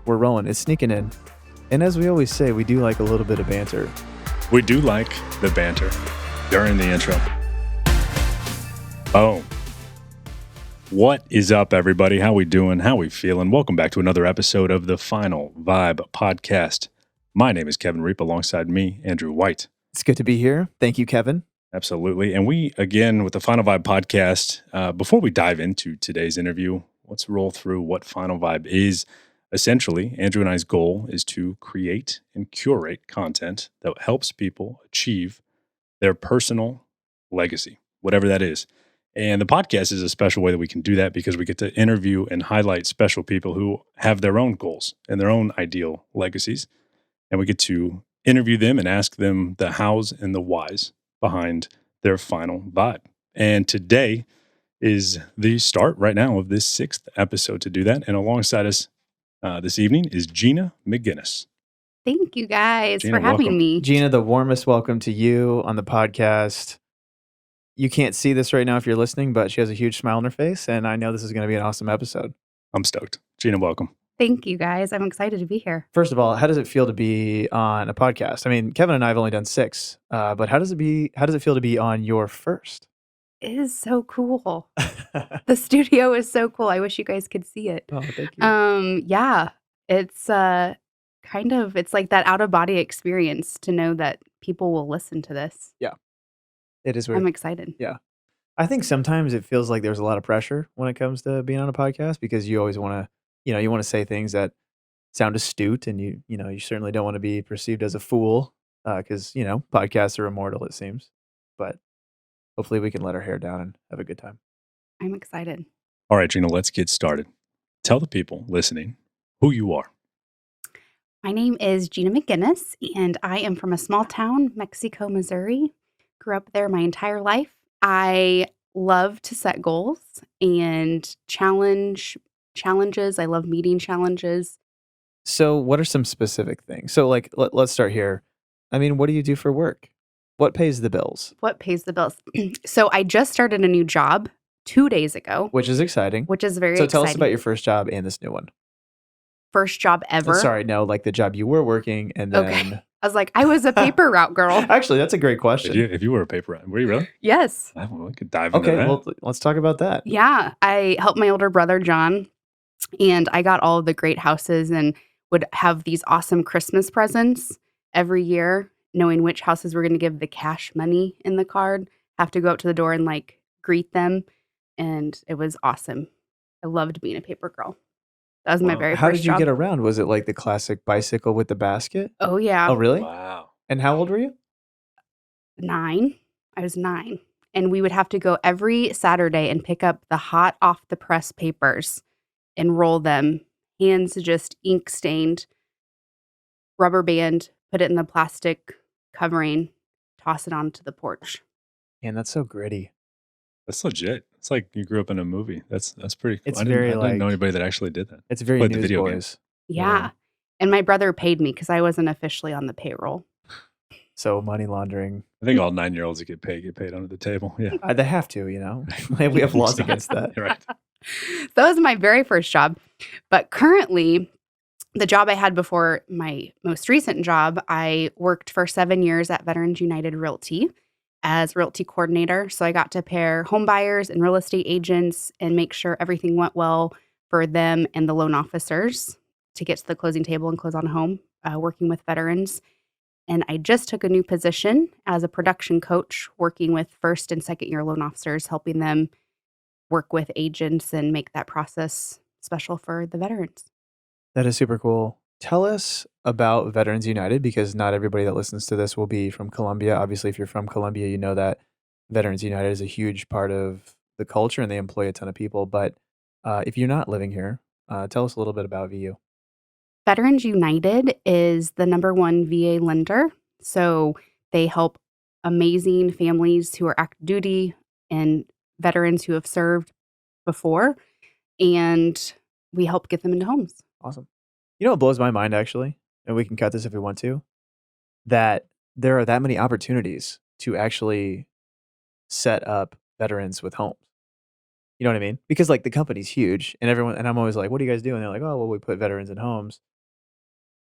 We're rolling. It's sneaking in. And as we always say, we do like a little bit of banter. We do like the banter during the intro. Oh. What is up, everybody? How we doing? How we feeling? Welcome back to another episode of the FinalVibe podcast. My name is Kevin Reap, alongside me, Andrew White. It's good to be here. Thank you, Kevin. Absolutely. And we, again, with the FinalVibe podcast, before we dive into today's interview, let's roll through what FinalVibe is. Essentially, Andrew and I's goal is to create and curate content that helps people achieve their personal legacy, whatever that is. And the podcast is a special way that we can do that because we get to interview and highlight special people who have their own goals and their own ideal legacies. And we get to interview them and ask them the hows and the whys behind their final vibe. And today is the start right now of this 6th episode to do that. And alongside us this evening is Gina McGinnis. Thank you guys Gina, for having welcome. me. Gina, the warmest welcome to you on the podcast. You can't see this right now if you're listening, but she has a huge smile on her face, and I know this is going to be an awesome episode. I'm stoked. Gina, welcome. Thank you guys. I'm excited to be here. First of all, how does it feel to be on a podcast? I mean, Kevin and I have only done 6, but how does it feel to be on your first? It is so cool. The studio is so cool. I wish you guys could see it. Oh, thank you. Yeah, it's it's like that out of body experience to know that people will listen to this. It is weird. I'm excited. I think sometimes it feels like there's a lot of pressure when it comes to being on a podcast because you always want to, you want to say things that sound astute, and you certainly don't want to be perceived as a fool because, podcasts are immortal, it seems. But hopefully we can let our hair down and have a good time. I'm excited. All right, Gina, let's get started. Tell the people listening who you are. My name is Gina McGinnis, and I am from a small town, Mexico, Missouri. Grew up there my entire life. I love to set goals and challenges. I love meeting challenges. So what are some specific things? So let's start here. I mean, what do you do for work? What pays the bills? What pays the bills? So I just started a new job 2 days ago, Which is exciting. which is very So exciting. tell us about your first job and this new one. First job ever. Sorry, no, like the job you were working and then... Okay. I was like, I was a paper route girl. Actually, that's a great question. If you were a paper route, were you really? Yes. We could dive into Okay, that. well, let's talk about that. Yeah. I helped my older brother, John, and I got all of the great houses and would have these awesome Christmas presents every year, knowing which houses were going to give the cash money in the card, have to go up to the door and greet them. And it was awesome. I loved being a paper girl. That was my very How first did you job. get around? Was it like the classic bicycle with the basket? Oh, yeah. Oh, really? Wow. And how old were you? 9. I was 9. And we would have to go every Saturday and pick up the hot off the press papers and roll them. Hands just ink stained, rubber band, put it in the plastic covering, toss it onto the porch. Man, that's so gritty. That's legit. It's like you grew up in a movie. That's pretty cool. It's I didn't very, know anybody that actually did that. It's very Played the video Newsboys. Yeah. Yeah. And my brother paid me because I wasn't officially on the payroll. So money laundering. I think all 9-year-olds that get paid under the table. Yeah. They have to, We have laws against that. You're right. So that was my very first job. But currently, the job I had before my most recent job, I worked for 7 years at Veterans United Realty as realty coordinator. So I got to pair home buyers and real estate agents and make sure everything went well for them and the loan officers to get to the closing table and close on a home, working with veterans. And I just took a new position as a production coach, working with first and second year loan officers, helping them work with agents and make that process special for the veterans. That is super cool. Tell us about Veterans United, because not everybody that listens to this will be from Columbia. Obviously, if you're from Columbia, you know that Veterans United is a huge part of the culture and they employ a ton of people. But if you're not living here, tell us a little bit about VU. Veterans United is the #1 VA lender. So they help amazing families who are active duty and veterans who have served before. And we help get them into homes. Awesome. You know what blows my mind, actually, and we can cut this if we want to, that there are that many opportunities to actually set up veterans with homes. You know what I mean? Because the company's huge and I'm always like, what do you guys do? And they're like, oh, well, we put veterans in homes.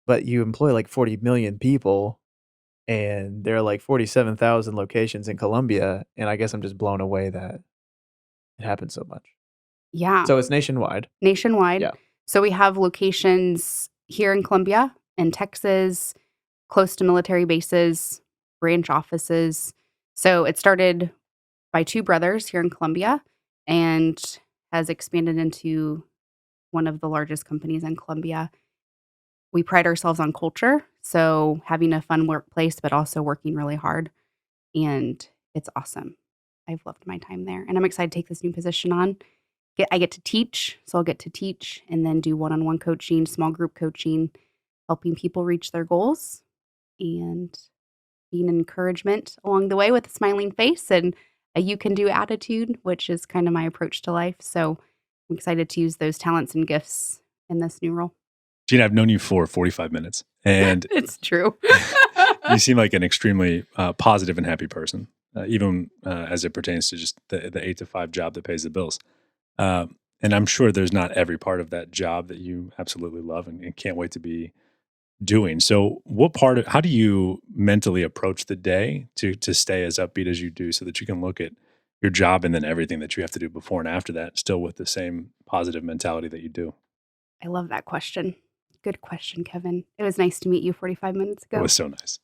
but you employ like 40 million people and there are like 47,000 locations in Colombia. And I guess I'm just blown away that it happens so much. Yeah, So it's nationwide. nationwide. Yeah. So we have locations here in Colombia, in Texas, close to military bases, branch offices. So it started by two brothers here in Colombia and has expanded into one of the largest companies in Colombia. We pride ourselves on culture, so having a fun workplace, but also working really hard. And it's awesome. I've loved my time there, and I'm excited to take this new position on. I get to teach, so I'll get to teach and then do one-on-one coaching, small group coaching, helping people reach their goals, and being an encouragement along the way with a smiling face and a you can do attitude, which is kind of my approach to life. So I'm excited to use those talents and gifts in this new role. Gina, I've known you for 45 minutes, and It's true. you seem like an extremely positive and happy person, even as it pertains to just the 8 to 5 job that pays the bills. And I'm sure there's not every part of that job that you absolutely love and can't wait to be doing. So how do you mentally approach the day to stay as upbeat as you do so that you can look at your job and then everything that you have to do before and after that still with the same positive mentality that you do? I love that question. Good question, Kevin. It was nice to meet you 45 minutes It ago. was so nice.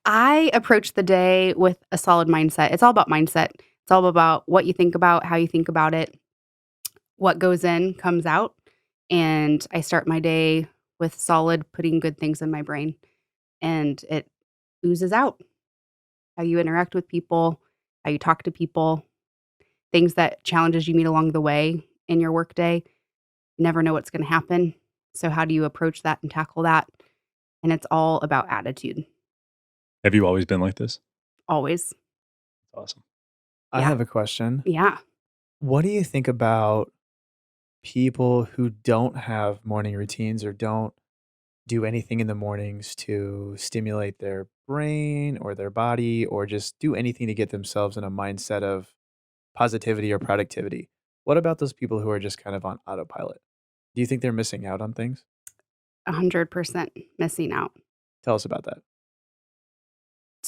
I approach the day with a solid mindset. It's all about mindset. It's all about what you think about, how you think about it. What goes in comes out. And I start my day with solid, putting good things in my brain. And it oozes out. How you interact with people, how you talk to people, things that challenges you meet along the way in your workday. You never know what's going to happen. So how do you approach that and tackle that? And it's all about attitude. Have you always been like this? Always. Awesome. I Yeah. have a question. Yeah. What do you think about people who don't have morning routines or don't do anything in the mornings to stimulate their brain or their body or just do anything to get themselves in a mindset of positivity or productivity? What about those people who are just kind of on autopilot? Do you think they're missing out on things? 100% missing out. Tell us about that.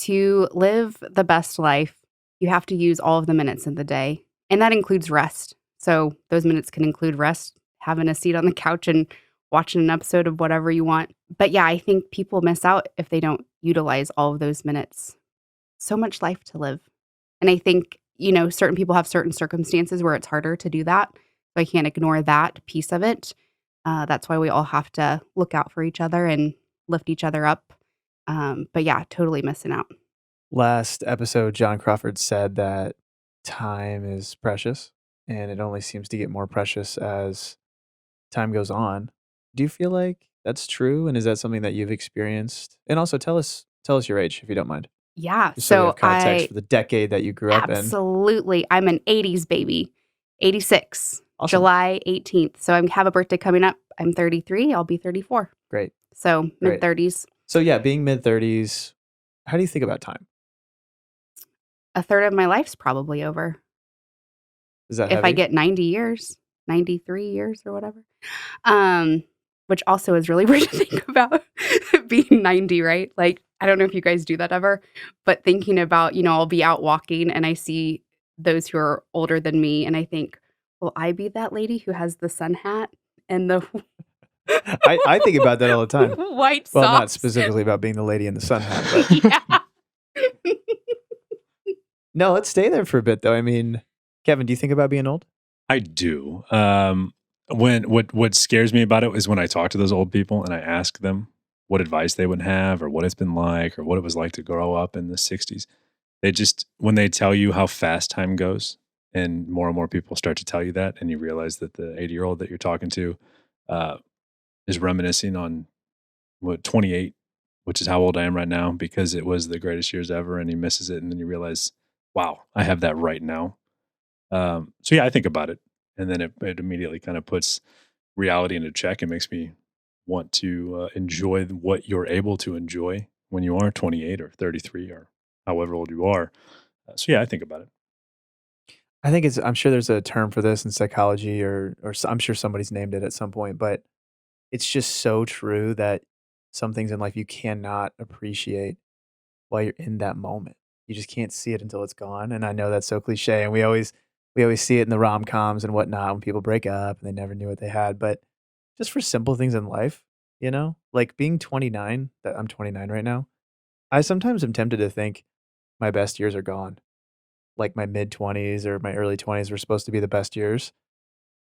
To live the best life, you have to use all of the minutes in the day, and that includes rest. So those minutes can include rest, having a seat on the couch and watching an episode of whatever you want. But yeah, I think people miss out if they don't utilize all of those minutes. So much life to live. And I think, certain people have certain circumstances where it's harder to do that. So I can't ignore that piece of it. That's why we all have to look out for each other and lift each other up. But yeah, totally missing out. Last episode, John Crawford said that time is precious and it only seems to get more precious as time goes on. Do you feel like that's true? And is that something that you've experienced? And also tell us your age if you don't mind. Yeah. Just so we So have context I for the decade that you grew up in. absolutely, I'm an 80s baby, 86, Awesome. July 18th. So I have a birthday coming up. I'm 33. I'll be 34. Great. So Great. mid 30s. So yeah, being mid-30s, how do you think about time? A third of my life's probably over. Is that If I heavy? get 90 years, 93 years or whatever. Which also is really weird to think about being 90, right? Like, I don't know if you guys do that ever, but thinking about, I'll be out walking and I see those who are older than me and I think, will I be that lady who has the sun hat and the I think about that all the time. white Well, not socks? specifically about being the lady in the sun hat, but Yeah. no, let's stay there for a bit though. I mean, Kevin, do you think about being old? I do. What scares me about it is when I talk to those old people and I ask them what advice they would have or what it's been like or what it was like to grow up in the 60s. They just, when they tell you how fast time goes and more people start to tell you that and you realize that the 80-year-old that you're talking to is reminiscing on 28, which is how old I am right now because it was the greatest years ever and he misses it. And then you realize, wow, I have that right now. So yeah, I think about it, and then it immediately kind of puts reality into check and makes me want to enjoy what you're able to enjoy when you are 28 or 33 or however old you are. So yeah, I think about it. I think I'm sure there's a term for this in psychology or I'm sure somebody's named it at some point, but it's just so true that some things in life you cannot appreciate while you're in that moment. You just can't see it until it's gone. And I know that's so cliche, and we always see it in the rom-coms and whatnot when people break up and they never knew what they had. But just for simple things in life, like being 29, that I'm 29 right now, I sometimes am tempted to think my best years are gone. Like my mid 20s or my early 20s were supposed to be the best years.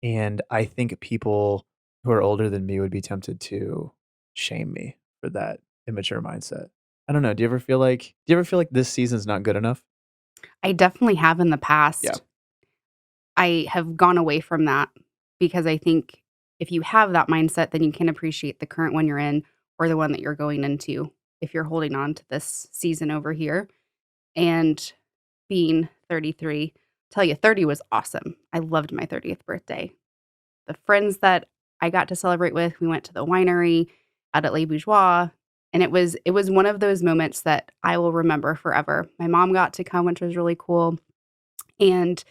And I think people who are older than me would be tempted to shame me for that immature mindset. I don't know. Do you ever feel like this season's not good enough? I definitely have in the Yeah. past. I have gone away from that because I think if you have that mindset, then you can appreciate the current one you're in or the one that you're going into if you're holding on to this season over here. And being 33, tell you 30 was awesome. I loved my 30th birthday. The friends that I got to celebrate with, we went to the winery out at Les Bourgeois, and it was one of those moments that I will remember forever. My mom got to come, which was really cool, and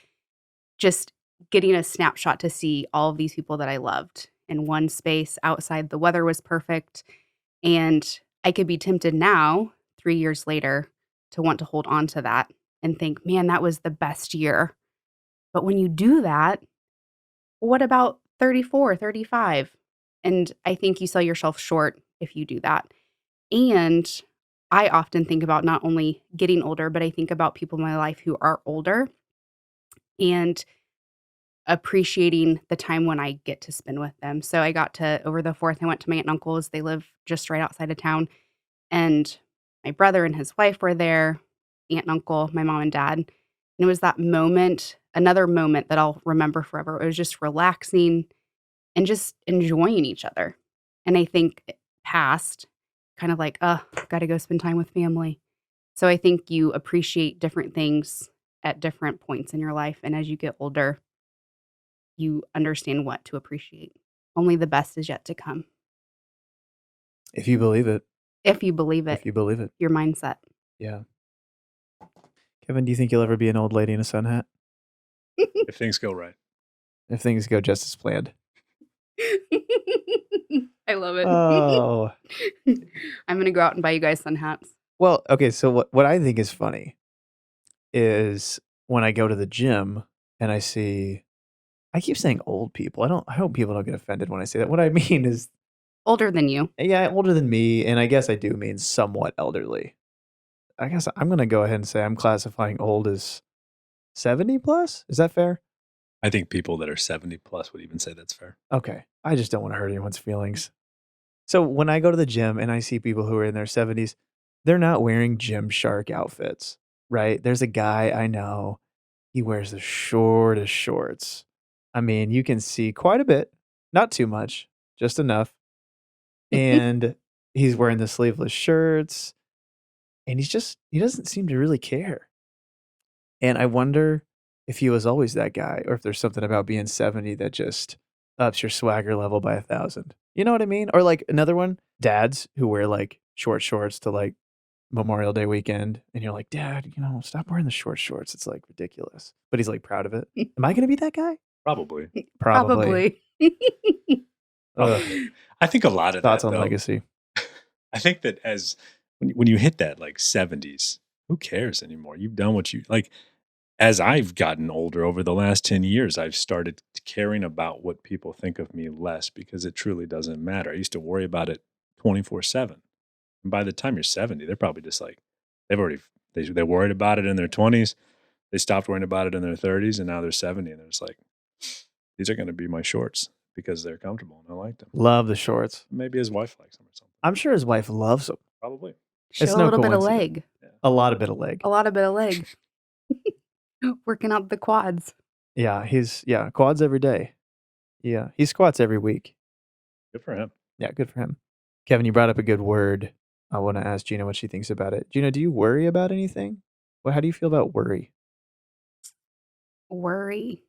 just getting a snapshot to see all of these people that I loved in one space outside. The weather was perfect, and I could be tempted now, 3 years later, to want to hold on to that and think, "Man, that was the best year." But when you do that, what about 34, 35? And I think you sell yourself short if you do that. And I often think about not only getting older, but I think about people in my life who are older and appreciating the time when I get to spend with them. So I got to, over the 4th, I went to my aunt and uncle's. They live just right outside of town. And my brother and his wife were there, aunt and uncle, my mom and dad. And it was that moment, another moment that I'll remember forever. It was just relaxing and just enjoying each other. And I think past, kind of like, got to go spend time with family. So I think you appreciate different things at different points in your life. And as you get older, you understand what to appreciate. Only the best is yet to come. If you believe it. If you believe it, If you believe it. your mindset. Yeah. Kevin, do you think you'll ever be an old lady in a sun hat? If things go right. If things go just as planned. I love it. Oh. I'm going to go out and buy you guys sun hats. Well, okay, so what I think is funny is when I go to the gym and I keep saying old people. I hope people don't get offended when I say that. What I mean is, Older than you. yeah, older than me, and I guess I do mean somewhat elderly. I guess I'm going to go ahead and say I'm classifying old as 70 plus. Is that fair? I think people that are 70 plus would even say that's fair. Okay. I just don't want to hurt anyone's feelings. So when I go to the gym and I see people who are in their 70s, they're not wearing Gymshark outfits, right? There's a guy I know, he wears the shortest shorts. I mean, you can see quite a bit, not too much, just enough. And he's wearing the sleeveless shirts, and he doesn't seem to really care. And I wonder if he was always that guy, or if there's something about being 70 that just ups your swagger level by 1,000. You know what I mean? Or like another one, dads who wear like short shorts to like Memorial Day weekend, and you're like, Dad, stop wearing the short shorts. It's like ridiculous. But he's like proud of it. Am I going to be that guy? Probably. Probably. I think a lot of Thoughts that, on though, legacy. I think that when you hit that like 70s, who cares anymore? You've done what you like. As I've gotten older over the last 10 years, I've started caring about what people think of me less because it truly doesn't matter. I used to worry about it 24/7. And by the time you're 70, they're probably just like, they worried about it in their 20s. They stopped worrying about it in their 30s, and now they're 70, and they're just like, these are going to be my shorts because they're comfortable and I like them. Love the shorts. Maybe his wife likes them or something. I'm sure his wife loves them. Probably. Show It's a no little bit of coincidence. leg. Yeah. A lot of bit of leg. A lot of bit of leg. Working out the quads. Yeah, quads every day. Yeah, he squats every week. Good for him. Yeah, good for him. Kevin, you brought up a good word. I want to ask Gina what she thinks about it. Gina, do you worry about anything? Well, how do you feel about worry? Worry.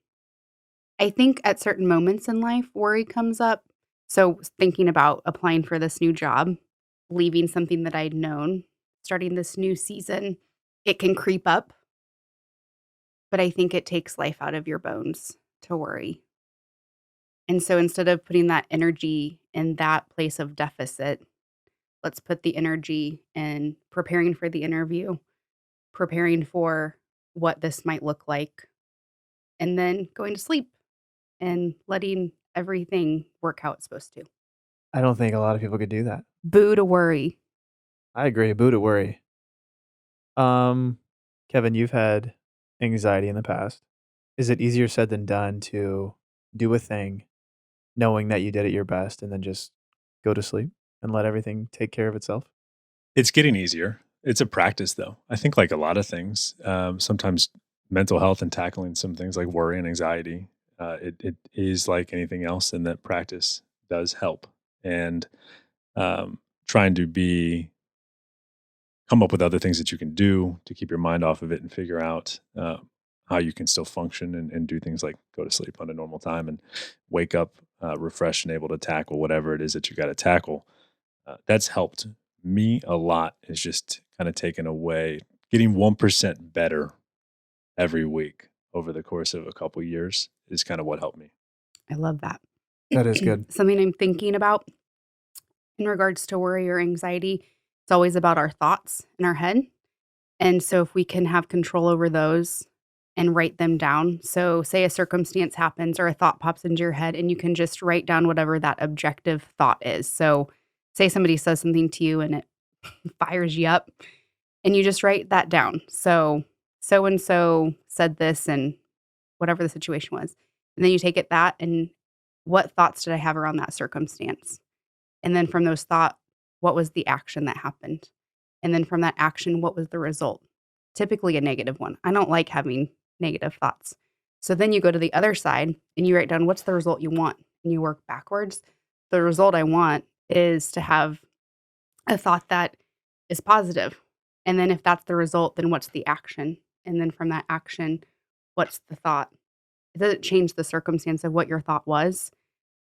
I think at certain moments in life, worry comes up. So thinking about applying for this new job, leaving something that I'd known, starting this new season, it can creep up. But I think it takes life out of your bones to worry. And so instead of putting that energy in that place of deficit, Let's put the energy in preparing for the interview, preparing for what this might look like, and then going to sleep and letting everything work how it's supposed to. I don't think a lot of people could do that. Boo to worry. I agree. Boo to worry. Um, Kevin, you've had anxiety in the past. Is it easier said than done to do a thing knowing that you did it your best and then just go to sleep and let everything take care of itself? It's getting easier. It's a practice, though. I think, like a lot of things, sometimes mental health and tackling some things like worry and anxiety, it is like anything else, and that practice does help. And trying to come up with other things that you can do to keep your mind off of it and figure out how you can still function and do things like go to sleep on a normal time and wake up refreshed and able to tackle whatever it is that you got to tackle. That's helped me a lot, is just kind of taking away, getting 1% better every week over the course of a couple years is kind of what helped me. I love that. That is good. Something I'm thinking about in regards to worry or anxiety, it's always about our thoughts in our head. And so if we can have control over those and write them down. So say a circumstance happens or a thought pops into your head and you can just write down whatever that objective thought is. So say somebody says something to you and it fires you up and you just write that down. So and so said this and whatever the situation was. And then you take it that and what thoughts did I have around that circumstance? And then from those thoughts, what was the action that happened? And then from that action, what was the result? Typically a negative one. I don't like having negative thoughts. So then you go to the other side and you write down what's the result you want and you work backwards. The result I want is to have a thought that is positive. And then if that's the result, then what's the action? And then from that action, what's the thought? It doesn't change the circumstance of what your thought was,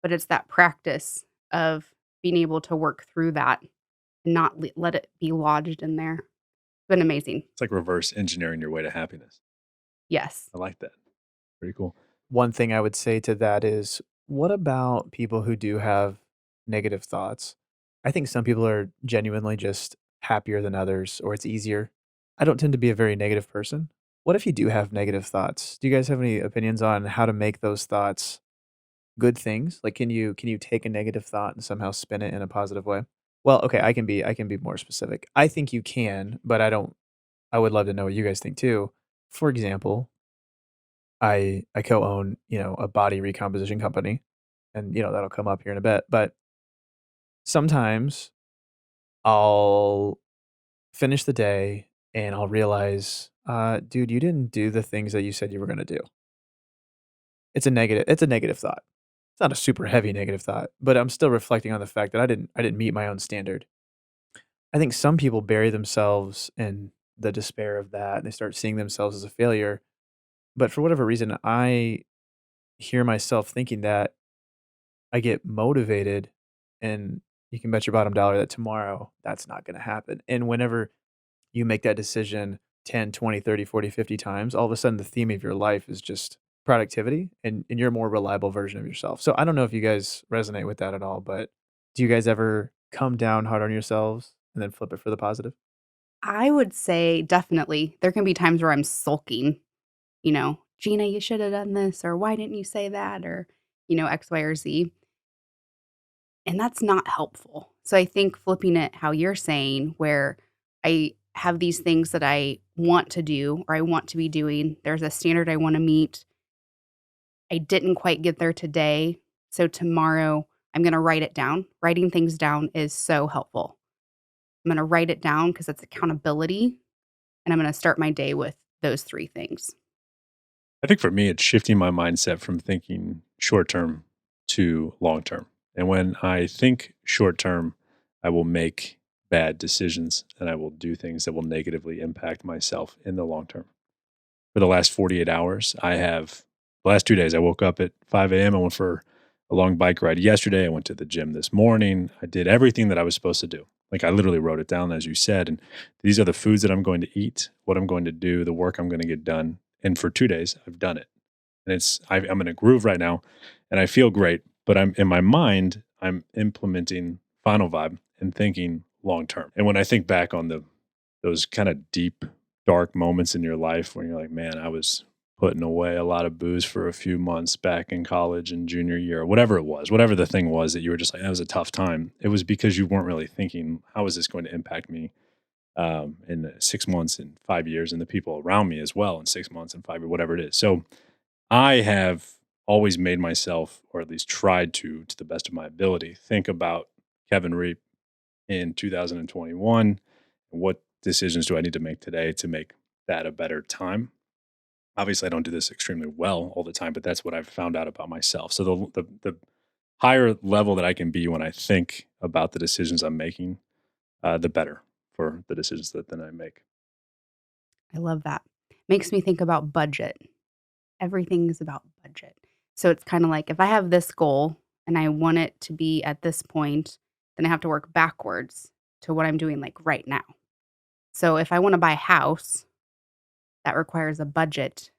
but it's that practice of being able to work through that and not let it be lodged in there. It's been amazing. It's like reverse engineering your way to happiness. Yes. I like that. Pretty cool. One thing I would say to that is, what about people who do have negative thoughts? I think some people are genuinely just happier than others, or it's easier. I don't tend to be a very negative person. What if you do have negative thoughts? Do you guys have any opinions on how to make those thoughts good things? Like, can you take a negative thought and somehow spin it in a positive way? Well, okay, I can be more specific. I think you can, but I don't. I would love to know what you guys think too. For example, I co-own, a body recomposition company, and, that'll come up here in a bit, but sometimes I'll finish the day and I'll realize, dude, you didn't do the things that you said you were gonna do. It's a negative thought. It's not a super heavy negative thought, but I'm still reflecting on the fact that I didn't meet my own standard. I think some people bury themselves in the despair of that, and they start seeing themselves as a failure, but for whatever reason, I hear myself thinking that, I get motivated, and you can bet your bottom dollar that tomorrow that's not gonna happen. And whenever you make that decision 10, 20, 30, 40, 50 times, all of a sudden the theme of your life is just productivity, and you're a more reliable version of yourself. So I don't know if you guys resonate with that at all, but do you guys ever come down hard on yourselves and then flip it for the positive? I would say definitely there can be times where I'm sulking, Gina, you should have done this, or why didn't you say that, or, X, Y, or Z. And that's not helpful. So I think flipping it how you're saying, where I have these things that I want to do or I want to be doing, there's a standard I want to meet. I didn't quite get there today. So tomorrow I'm going to write it down. Writing things down is so helpful. I'm going to write it down because it's accountability. And I'm going to start my day with those three things. I think for me, it's shifting my mindset from thinking short term to long term. And when I think short term, I will make bad decisions and I will do things that will negatively impact myself in the long term. For the last 48 hours, the last 2 days, I woke up at 5 a.m. I went for a long bike ride yesterday. I went to the gym this morning. I did everything that I was supposed to do. Like, I literally wrote it down, as you said. And these are the foods that I'm going to eat, what I'm going to do, the work I'm going to get done. And for 2 days, I've done it. And I'm in a groove right now and I feel great. But I'm in my mind, I'm implementing FinalVibe and thinking, long term. And when I think back on those kind of deep, dark moments in your life when you're like, man, I was putting away a lot of booze for a few months back in college and junior year, or whatever it was, whatever the thing was that you were just like, that was a tough time. It was because you weren't really thinking, how is this going to impact me in 6 months and 5 years, and the people around me as well in 6 months and 5 years, whatever it is. So I have always made myself, or at least tried to the best of my ability, think about Kevin Reap in 2021 and what decisions do I need to make today to make that a better time. Obviously, I don't do this extremely well all the time, but that's what I've found out about myself. So the higher level that I can be when I think about the decisions I'm making, the better for the decisions that then I make. I love that. Makes me think about budget. Everything is about budget. So it's kind of like if I have this goal and I want it to be at this point, then I have to work backwards to what I'm doing like right now. So if I want to buy a house, that requires a budget.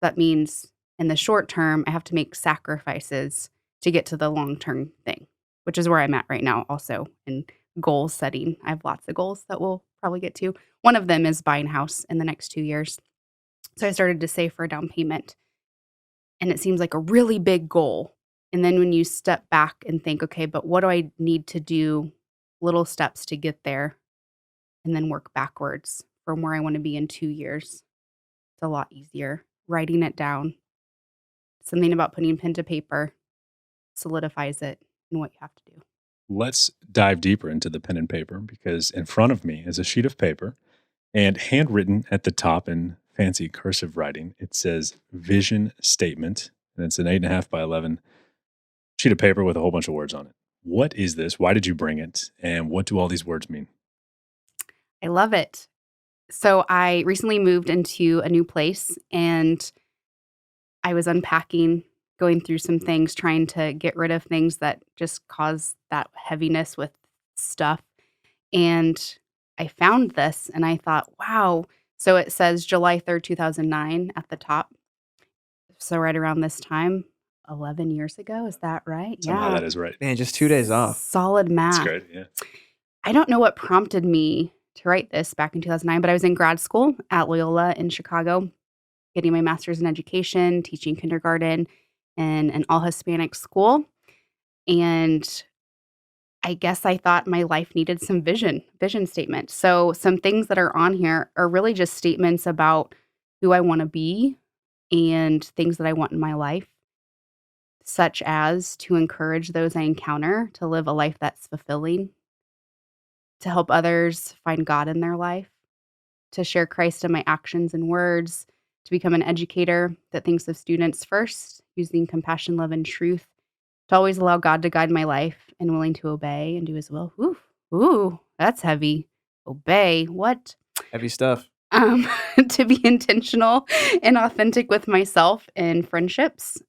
That means in the short term, I have to make sacrifices to get to the long term thing, which is where I'm at right now, also in goal setting. I have lots of goals that we'll probably get to. One of them is buying a house in the next 2 years. So I started to save for a down payment, and it seems like a really big goal. And then when you step back and think, okay, but what do I need to do? Little steps to get there, and then work backwards from where I want to be in 2 years. It's a lot easier. Writing it down, something about putting pen to paper solidifies it and what you have to do. Let's dive deeper into the pen and paper, because in front of me is a sheet of paper, and handwritten at the top in fancy cursive writing, it says vision statement. And it's an 8.5 by 11 sheet of paper with a whole bunch of words on it. What is this? Why did you bring it? And what do all these words mean? I love it. So I recently moved into a new place, and I was unpacking, going through some things, trying to get rid of things that just cause that heaviness with stuff. And I found this and I thought, wow. So it says July 3rd, 2009 at the top. So right around this time, 11 years ago. Is that right? Somehow Yeah. that is right. Man, just 2 days off. Solid That's math. great. Yeah. I don't know what prompted me to write this back in 2009, but I was in grad school at Loyola in Chicago, getting my master's in education, teaching kindergarten in an all Hispanic school. And I guess I thought my life needed some vision statement. So some things that are on here are really just statements about who I want to be and things that I want in my life, such as to encourage those I encounter to live a life that's fulfilling, to help others find God in their life, to share Christ in my actions and words, to become an educator that thinks of students first, using compassion, love, and truth, to always allow God to guide my life and willing to obey and do his will. Ooh, that's heavy. Obey. What? Heavy stuff. To be intentional and authentic with myself in friendships,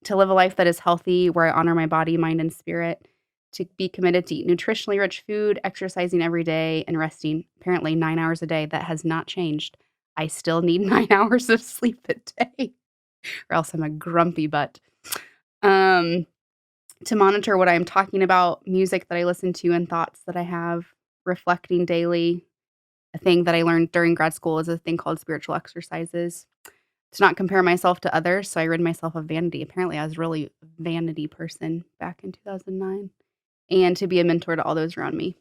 to live a life that is healthy, where I honor my body, mind, and spirit, to be committed to eat nutritionally rich food, exercising every day, and resting apparently 9 hours a day. That has not changed. I still need 9 hours of sleep a day, or else I'm a grumpy butt. To monitor what I'm talking about, music that I listen to, and thoughts that I have, reflecting daily. A thing that I learned during grad school is a thing called spiritual exercises. To not compare myself to others, so I rid myself of vanity. Apparently, I was really a vanity person back in 2009. And to be a mentor to all those around me.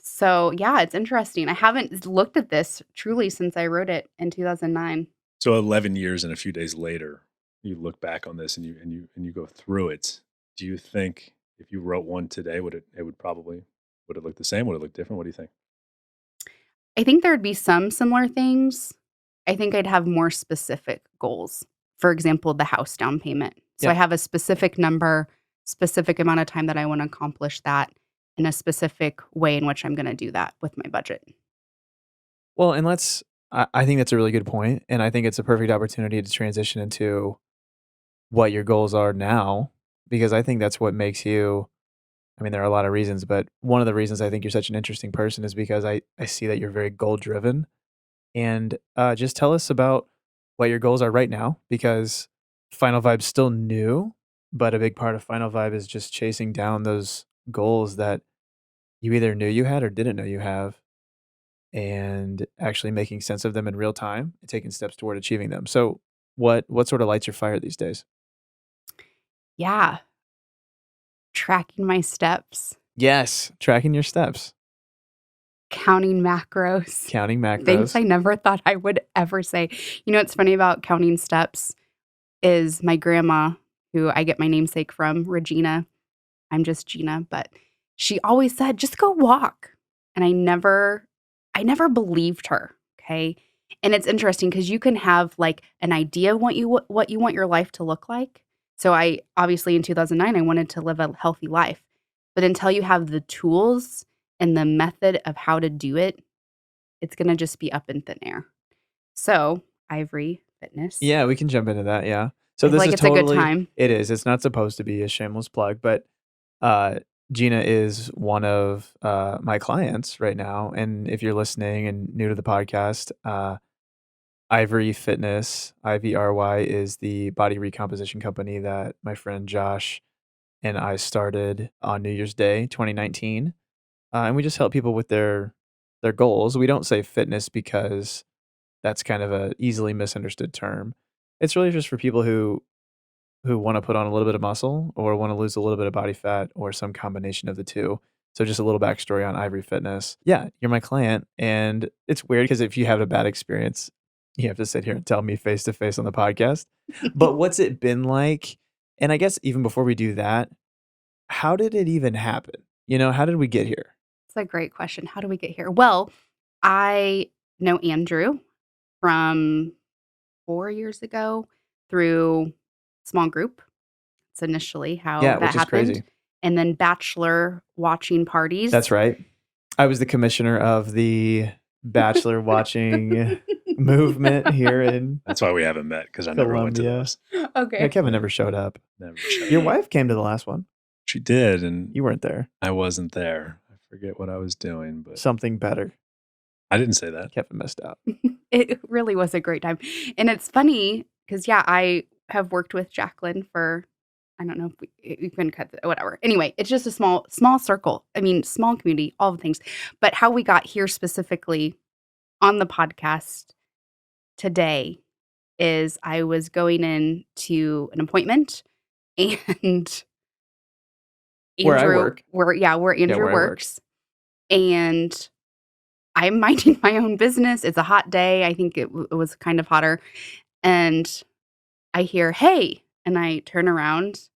So, yeah, it's interesting. I haven't looked at this truly since I wrote it in 2009. So 11 years and a few days later, you look back on this and you go through it. Do you think if you wrote one today, would it look the same? Would it look different? What do you think? I think there would be some similar things. I think I'd have more specific goals. For example, the house down payment. So I Yeah. have a specific number, specific amount of time that I want to accomplish that, in a specific way in which I'm going to do that with my budget. Well, and I think that's a really good point, and I think it's a perfect opportunity to transition into what your goals are now, because I think that's what makes you. I mean, there are a lot of reasons, but one of the reasons I think you're such an interesting person is because I see that you're very goal driven. And just tell us about what your goals are right now, because Final Vibe's still new, but a big part of Final Vibe is just chasing down those goals that you either knew you had or didn't know you have, and actually making sense of them in real time and taking steps toward achieving them. So what sort of lights your fire these days? Yeah, tracking my steps, Yes, tracking your steps, counting macros, counting things I macros. never thought I would ever say. You know what's funny about counting steps is my grandma, who I get my namesake from, Regina. I'm just Gina, but she always said, "Just go walk." And I never believed her, okay? And it's interesting because you can have, like, an idea of what you want your life to look like. So I obviously, in 2009, I wanted to live a healthy life, but until you have the tools and the method of how to do it, it's gonna just be up in thin air. So, Ivory Fitness, Yeah, we can jump into that, yeah. So I feel this like is it's a good totally time. it is. It's not supposed to be a shameless plug, but uh Gina is one of my clients right now. And if you're listening and new to the podcast, Ivory Fitness, IVRY, is the body recomposition company that my friend Josh and I started on New Year's Day 2019. And we just help people with their goals. We don't say fitness because that's kind of a easily misunderstood term. It's really just for people who wanna put on a little bit of muscle or wanna lose a little bit of body fat or some combination of the 2. So just a little backstory on Ivory Fitness. Yeah, you're my client, and it's weird because if you have a bad experience, you have to sit here and tell me face to face on the podcast. But what's it been like? And I guess even before we do that, how did it even happen? How did we get here? It's a great question. How do we get here? Well, I know Andrew from 4 years ago through small group. It's initially how Yeah, that which is happened, crazy. and then bachelor watching That's parties. right. I was the commissioner of the bachelor watching movement here in That's why we haven't met, because I never went to Columbia. those. Yeah, Okay. Kevin never showed up. Never showed Your up. wife came to the last one. She did, and You weren't there. I wasn't there. I forget what I was doing, but Something better. I didn't say that. Kevin missed out. It really was a great time. And it's funny because, yeah, I have worked with Jacqueline for, I don't know if you can cut whatever. Anyway, it's just a small circle. I mean, small community, all the things. But how we got here specifically on the podcast today is I was going in to an appointment and Where I Andrew, work. where Andrew where I work. works, and I'm minding my own business. It's a hot day. I think it was kind of hotter, and I hear, "Hey," and I turn around,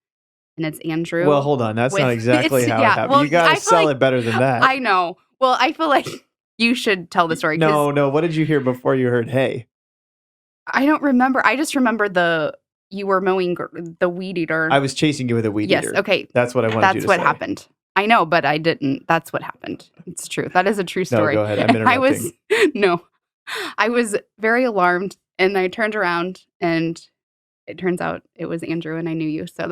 and it's Andrew. Well, hold on. That's not with exactly how it yeah. happened. Well, You gotta I feel sell like it better than that. I know. Well, I feel like you should tell the story because No. What did you hear before you heard hey? I don't remember. I just remember you were mowing the weed eater. I was chasing you with a weed Yes. eater. Okay. That's what I wanted you That's to what say. happened. I know, but I didn't. That's what happened. It's true. That is a true No, story. go ahead. I'm And I was interrupting. no, I was very alarmed, and I turned around, and it turns out it was Andrew, and I knew you, so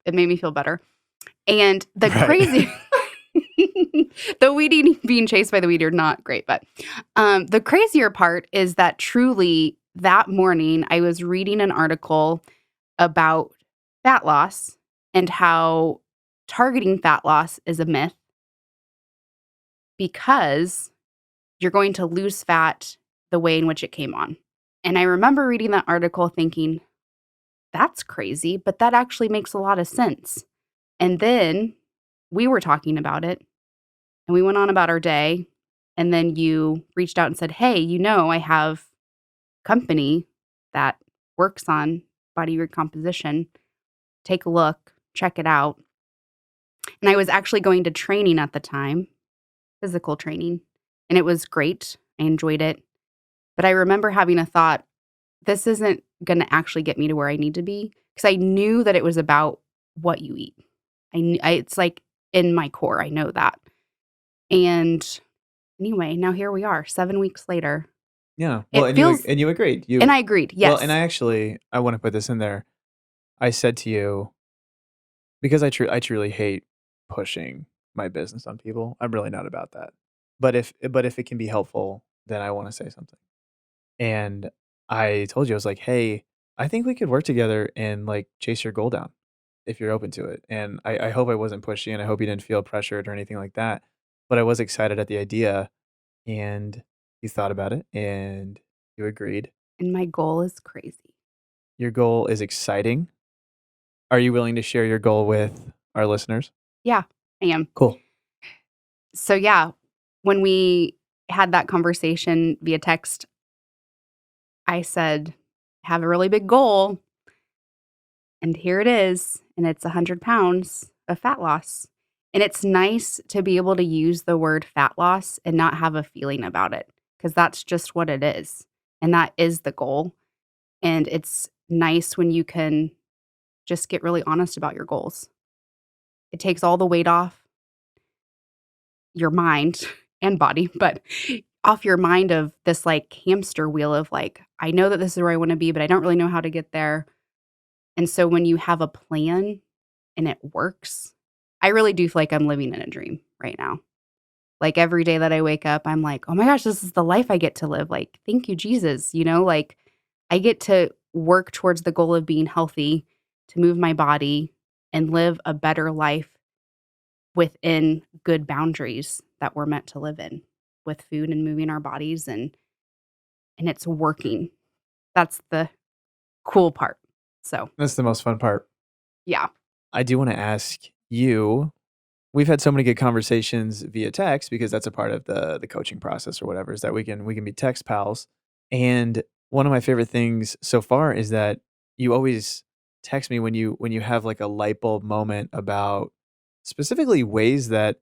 it made me feel better. And the Right. crazy, the weed eating, being chased by the weed eater, not great, but the crazier part is that truly that morning I was reading an article about fat loss and how targeting fat loss is a myth because you're going to lose fat the way in which it came on. And I remember reading that article thinking, that's crazy, but that actually makes a lot of sense. And then we were talking about it and we went on about our day. And then you reached out and said, hey, I have a company that works on body recomposition. Take a look, check it out. And I was actually going to training at the time, physical training, and it was great. I enjoyed it. But I remember having a thought, this isn't going to actually get me to where I need to be because I knew that it was about what you eat. It's like in my core, I know that. And anyway, now here we are, 7 weeks later. Yeah. Well, It feels, you agreed. and I agreed. Yes. Well, and I want to put this in there. I said to you, because I truly hate pushing my business on people. I'm really not about that. But if it can be helpful, then I want to say something. And I told you, I was like, hey, I think we could work together and like chase your goal down if you're open to it. And I hope I wasn't pushy and I hope you didn't feel pressured or anything like that. but I was excited at the idea, and you thought about it and you agreed. And my goal is crazy. Your goal is exciting. Are you willing to share your goal with our listeners? Yeah, I am. Cool. So yeah, when we had that conversation via text, I said, have a really big goal. And here it is. And it's 100 pounds of fat loss. And it's nice to be able to use the word fat loss and not have a feeling about it, because that's just what it is. And that is the goal. And it's nice when you can just get really honest about your goals. It takes all the weight off your mind and body, but off your mind of this like hamster wheel of like, I know that this is where I want to be, but I don't really know how to get there. And so when you have a plan and it works, I really do feel like I'm living in a dream right now. Like every day that I wake up, I'm like, oh my gosh, this is the life I get to live. Like, thank you, Jesus. Like I get to work towards the goal of being healthy, to move my body and live a better life within good boundaries that we're meant to live in with food and moving our bodies, and it's working. That's the cool part. So, That's the most fun part. yeah. I do want to ask you, we've had so many good conversations via text because that's a part of the coaching process or whatever, is that we can be text pals. And one of my favorite things so far is that you always text me when you have like a light bulb moment about specifically ways that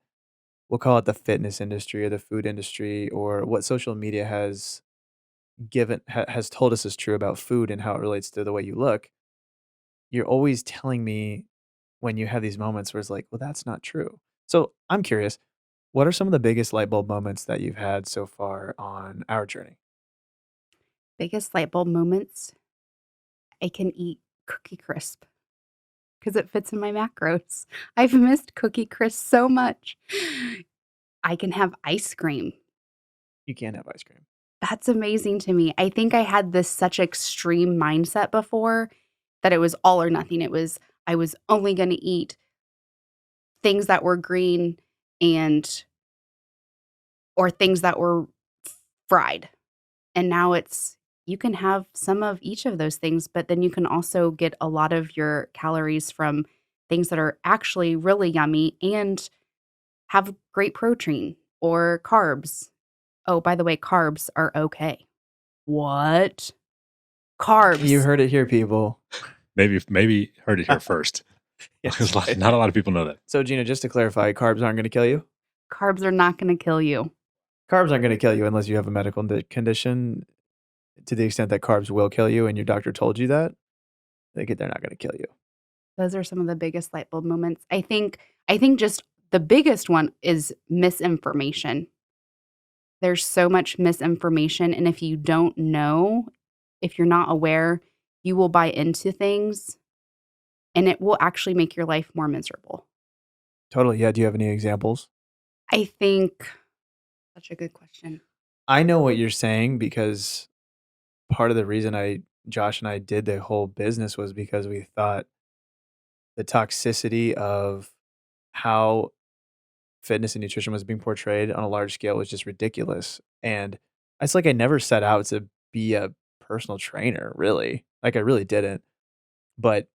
we'll call it the fitness industry or the food industry or what social media has told us is true about food and how it relates to the way you look. You're always telling me when you have these moments where it's like, well, that's not true. So I'm curious, what are some of the biggest light bulb moments that you've had so far on our journey? Biggest light bulb moments, I can eat Cookie Crisp because it fits in my macros. I've missed Cookie Crisp so much. I can have ice cream. You can't have ice cream. That's amazing to me. I think I had this such extreme mindset before that it was all or nothing. I was only going to eat things that were green and or things that were fried. And now it's you can have some of each of those things, but then you can also get a lot of your calories from things that are actually really yummy and have great protein or carbs. Oh, by the way, carbs are okay. What? You Carbs. heard it here, people. Maybe heard it here first. Yes. Because not a lot of people know that. So Gina, just to clarify, carbs aren't going to kill you? Carbs are not going to kill you. Carbs aren't going to kill you unless you have a medical condition. To the extent that carbs will kill you and your doctor told you that, they're not going to kill you. Those are some of the biggest light bulb moments. I think just the biggest one is misinformation. There's so much misinformation, and if you don't know, if you're not aware, you will buy into things and it will actually make your life more miserable. Totally. Yeah. Do you have any examples? I think such a good question. I know what you're saying because part of the reason Josh and I did the whole business was because we thought the toxicity of how fitness and nutrition was being portrayed on a large scale was just ridiculous. And it's like I never set out to be a personal trainer, really. Like I really didn't. But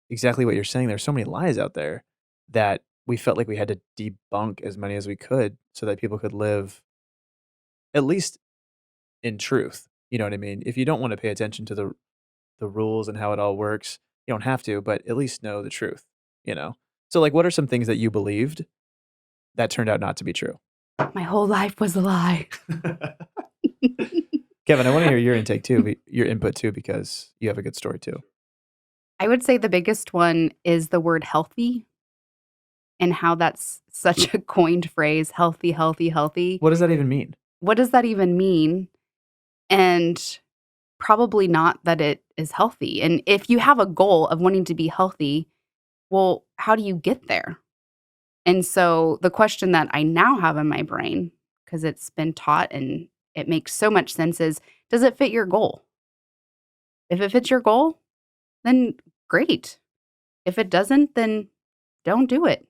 exactly what you're saying, there's so many lies out there that we felt like we had to debunk as many as we could so that people could live at least in truth. You know what I mean? If you don't want to pay attention to the rules and how it all works, you don't have to, but at least know the truth, you know? So like what are some things that you believed that turned out not to be true? My whole life was a lie. Kevin, I want to hear your intake too, your input too, because you have a good story too. I would say the biggest one is the word healthy and how that's such a coined phrase, healthy, healthy, healthy. What does that even mean? What does that even mean? And probably not that it is healthy. And if you have a goal of wanting to be healthy, well, how do you get there? And so the question that I now have in my brain, because it's been taught and it makes so much sense, is does it fit your goal? If it fits your goal, then great. If it doesn't, then don't do it.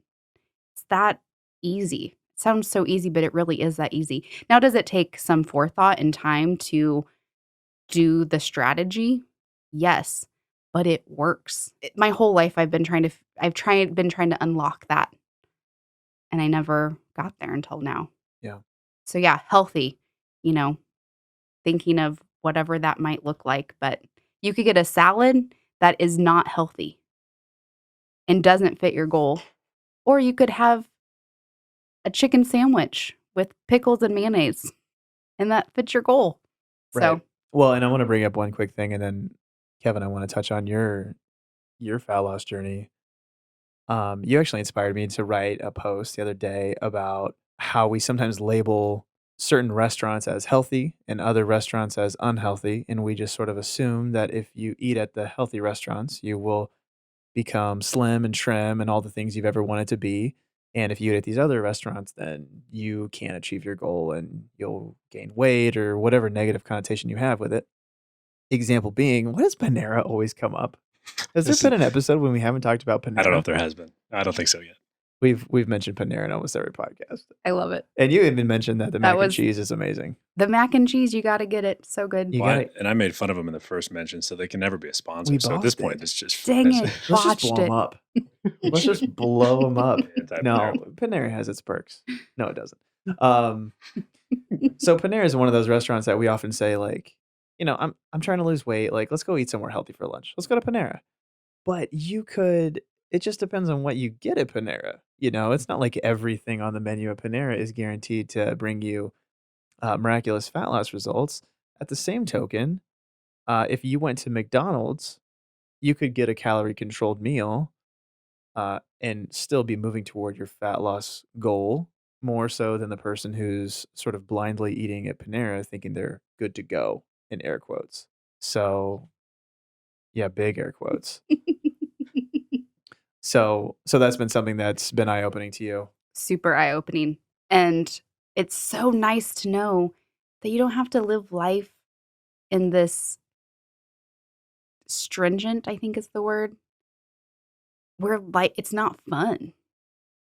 It's that easy. sounds so easy, but it really is that easy. Now, does it take some forethought and time to do the strategy? Yes, but it works. My whole life I've been trying to unlock that, and I never got there until now. Yeah. So yeah, healthy, you know, thinking of whatever that might look like, but you could get a salad that is not healthy and doesn't fit your goal, or you could have a chicken sandwich with pickles and mayonnaise, and that fits your goal. Right. So, Well, and I want to bring up one quick thing, and then Kevin, I want to touch on your fat loss journey. You actually inspired me to write a post the other day about how we sometimes label certain restaurants as healthy and other restaurants as unhealthy, and we just sort of assume that if you eat at the healthy restaurants, you will become slim and trim and all the things you've ever wanted to be. And if you eat at these other restaurants, then you can't achieve your goal and you'll gain weight or whatever negative connotation you have with it. Example being, why does Panera always come up? Has there This been is- an episode when we haven't talked about Panera? I don't know if there has been. I don't think so yet. We've mentioned Panera in almost every podcast. I love it. And you even mentioned that the mac and was- cheese is amazing. The mac and cheese, you got to get it. So good. You Well, gotta- and I made fun of them in the first mention, so they can never be a sponsor. We So at this bossed point, it. it's just Dang it. Let's just Botched blow them it. up. Let's just blow them up. No, Anti-Panera. Panera has its perks. No, it doesn't. So Panera is one of those restaurants that we often say, like, you know, I'm trying to lose weight. Like, let's go eat somewhere healthy for lunch. Let's go to Panera. But you could. It just depends on what you get at Panera. You know, it's not like everything on the menu at Panera is guaranteed to bring you miraculous fat loss results. At the same token, if you went to McDonald's, you could get a calorie controlled meal and still be moving toward your fat loss goal more so than the person who's sort of blindly eating at Panera thinking they're good to go in air quotes. So, yeah, big air quotes. So that's been something that's been eye opening to you. Super eye opening. And it's so nice to know that you don't have to live life in this stringent, I think is the word, where like it's not fun.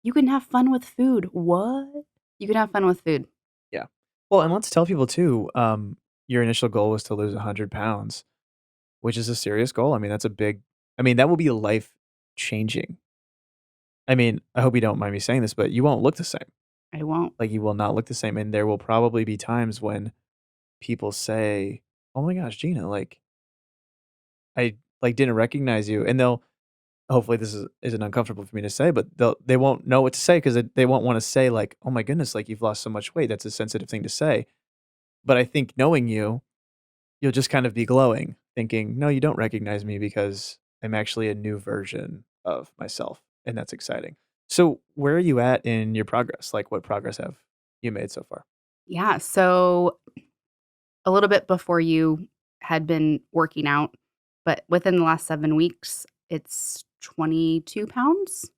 You can have fun with food. What? You can have fun with food. Yeah. Well, and let's tell people too, your initial goal was to lose 100 pounds, which is a serious goal. I mean, that will be life changing. I mean, I hope you don't mind me saying this, but you won't look the same. I won't. Like, you will not look the same. And there will probably be times when people say, "Oh my gosh, Gina, like, I like didn't recognize you." And they'll hopefully this isn't uncomfortable for me to say, but they won't know what to say because they won't want to say like, "Oh my goodness, like you've lost so much weight." That's a sensitive thing to say. But I think knowing you, you'll just kind of be glowing, thinking, "No, you don't recognize me because I'm actually a new version of myself." And that's exciting. So where are you at in your progress? Like, what progress have you made so far? Yeah. So a little bit before you had been working out, but within the last 7 weeks, it's 22 pounds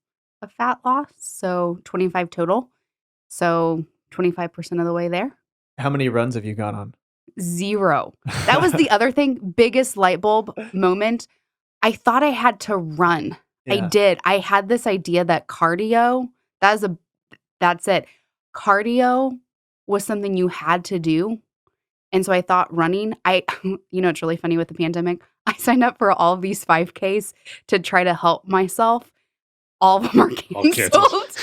of fat loss. So 25 total. So 25% of the way there. How many runs have you gone on? 0. That was the other thing. Biggest light bulb moment. I thought I had to run. I Yeah. did. I had this idea that cardio, that's it. Cardio was something you had to do. And so I thought running, it's really funny with the pandemic. I signed up for all of these 5Ks to try to help myself. All of them are All canceled.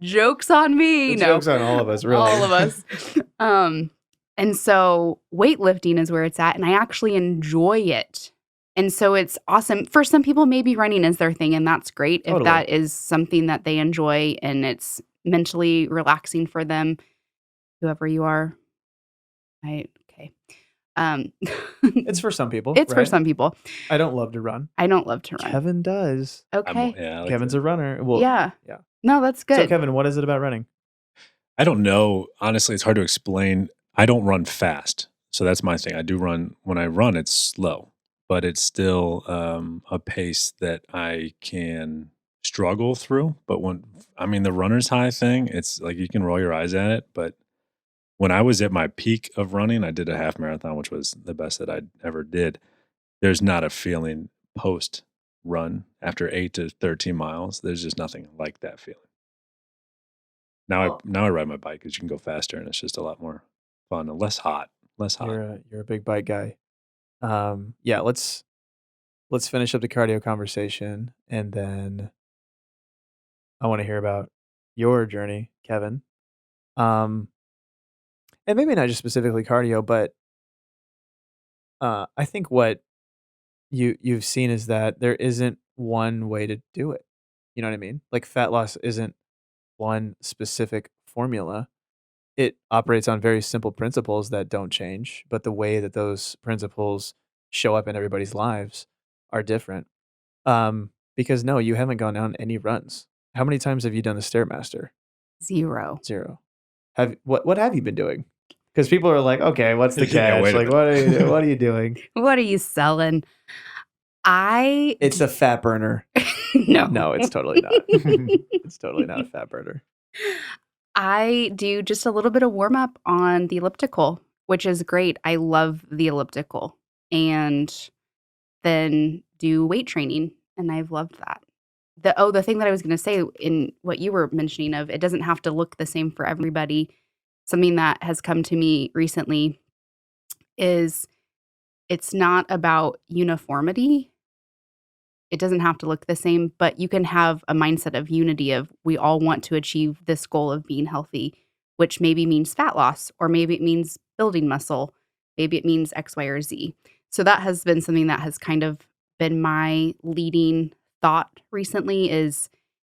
Joke's on me. The joke's on all of us, really. All of us. And so weightlifting is where it's at, and I actually enjoy it. And so it's awesome. For some people, maybe running is their thing, and that's great if Totally. that is something that they enjoy and it's mentally relaxing for them, whoever you are. Okay. It's for some people. It's for right? some people. I don't love to run. I don't love to run. Kevin does. Okay. Yeah, I like Kevin's that. a runner. Well, yeah. yeah. No, that's good. So, Kevin, what is it about running? I don't know. Honestly, it's hard to explain. I don't run fast. So that's my thing. I do run. When I run, it's slow, but it's still a pace that I can struggle through. But the runner's high thing, it's like you can roll your eyes at it. But when I was at my peak of running, I did a half marathon, which was the best that I ever did. There's not a feeling post run after 8 to 13 miles. There's just nothing like that feeling. Now I ride my bike because you can go faster and it's just a lot more fun and less hot. You're a big bike guy. Yeah, let's finish up the cardio conversation, and then I want to hear about your journey, Kevin. And maybe not just specifically cardio, but I think what you've seen is that there isn't one way to do it. You know what I mean? Like fat loss isn't one specific formula. It operates on very simple principles that don't change, but the way that those principles show up in everybody's lives are different. Because no, you haven't gone on any runs. How many times have you done the Stairmaster? 0. 0. What have you been doing? Because people are like, okay, what's the Yeah, catch? wait a Like, what are you doing? What are you selling? It's a fat burner. No. No, it's totally not. It's totally not a fat burner. I do just a little bit of warm up on the elliptical, which is great. I love the elliptical. And then do weight training, and I've loved that. The thing that I was going to say in what you were mentioning of it doesn't have to look the same for everybody. Something that has come to me recently is it's not about uniformity. It doesn't have to look the same, but you can have a mindset of unity of we all want to achieve this goal of being healthy, which maybe means fat loss, or maybe it means building muscle, maybe it means X, Y, or Z. So that has been something that has kind of been my leading thought recently is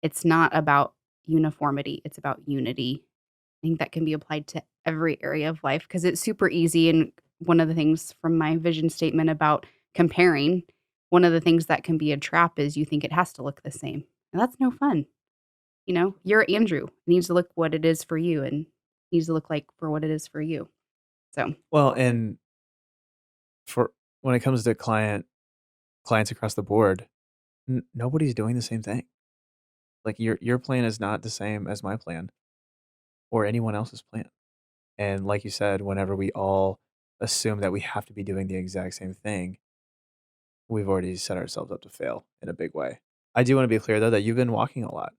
it's not about uniformity, it's about unity. I think that can be applied to every area of life because it's super easy. And one of the things from my vision statement about comparing, one of the things that can be a trap is you think it has to look the same. And that's no fun. You know, you're Andrew. It needs to look what it is for you and needs to look like for what it is for you. So, Well, and for when it comes to clients across the board, nobody's doing the same thing. Like your plan is not the same as my plan or anyone else's plan. And like you said, whenever we all assume that we have to be doing the exact same thing, we've already set ourselves up to fail in a big way. I do want to be clear though that you've been walking a lot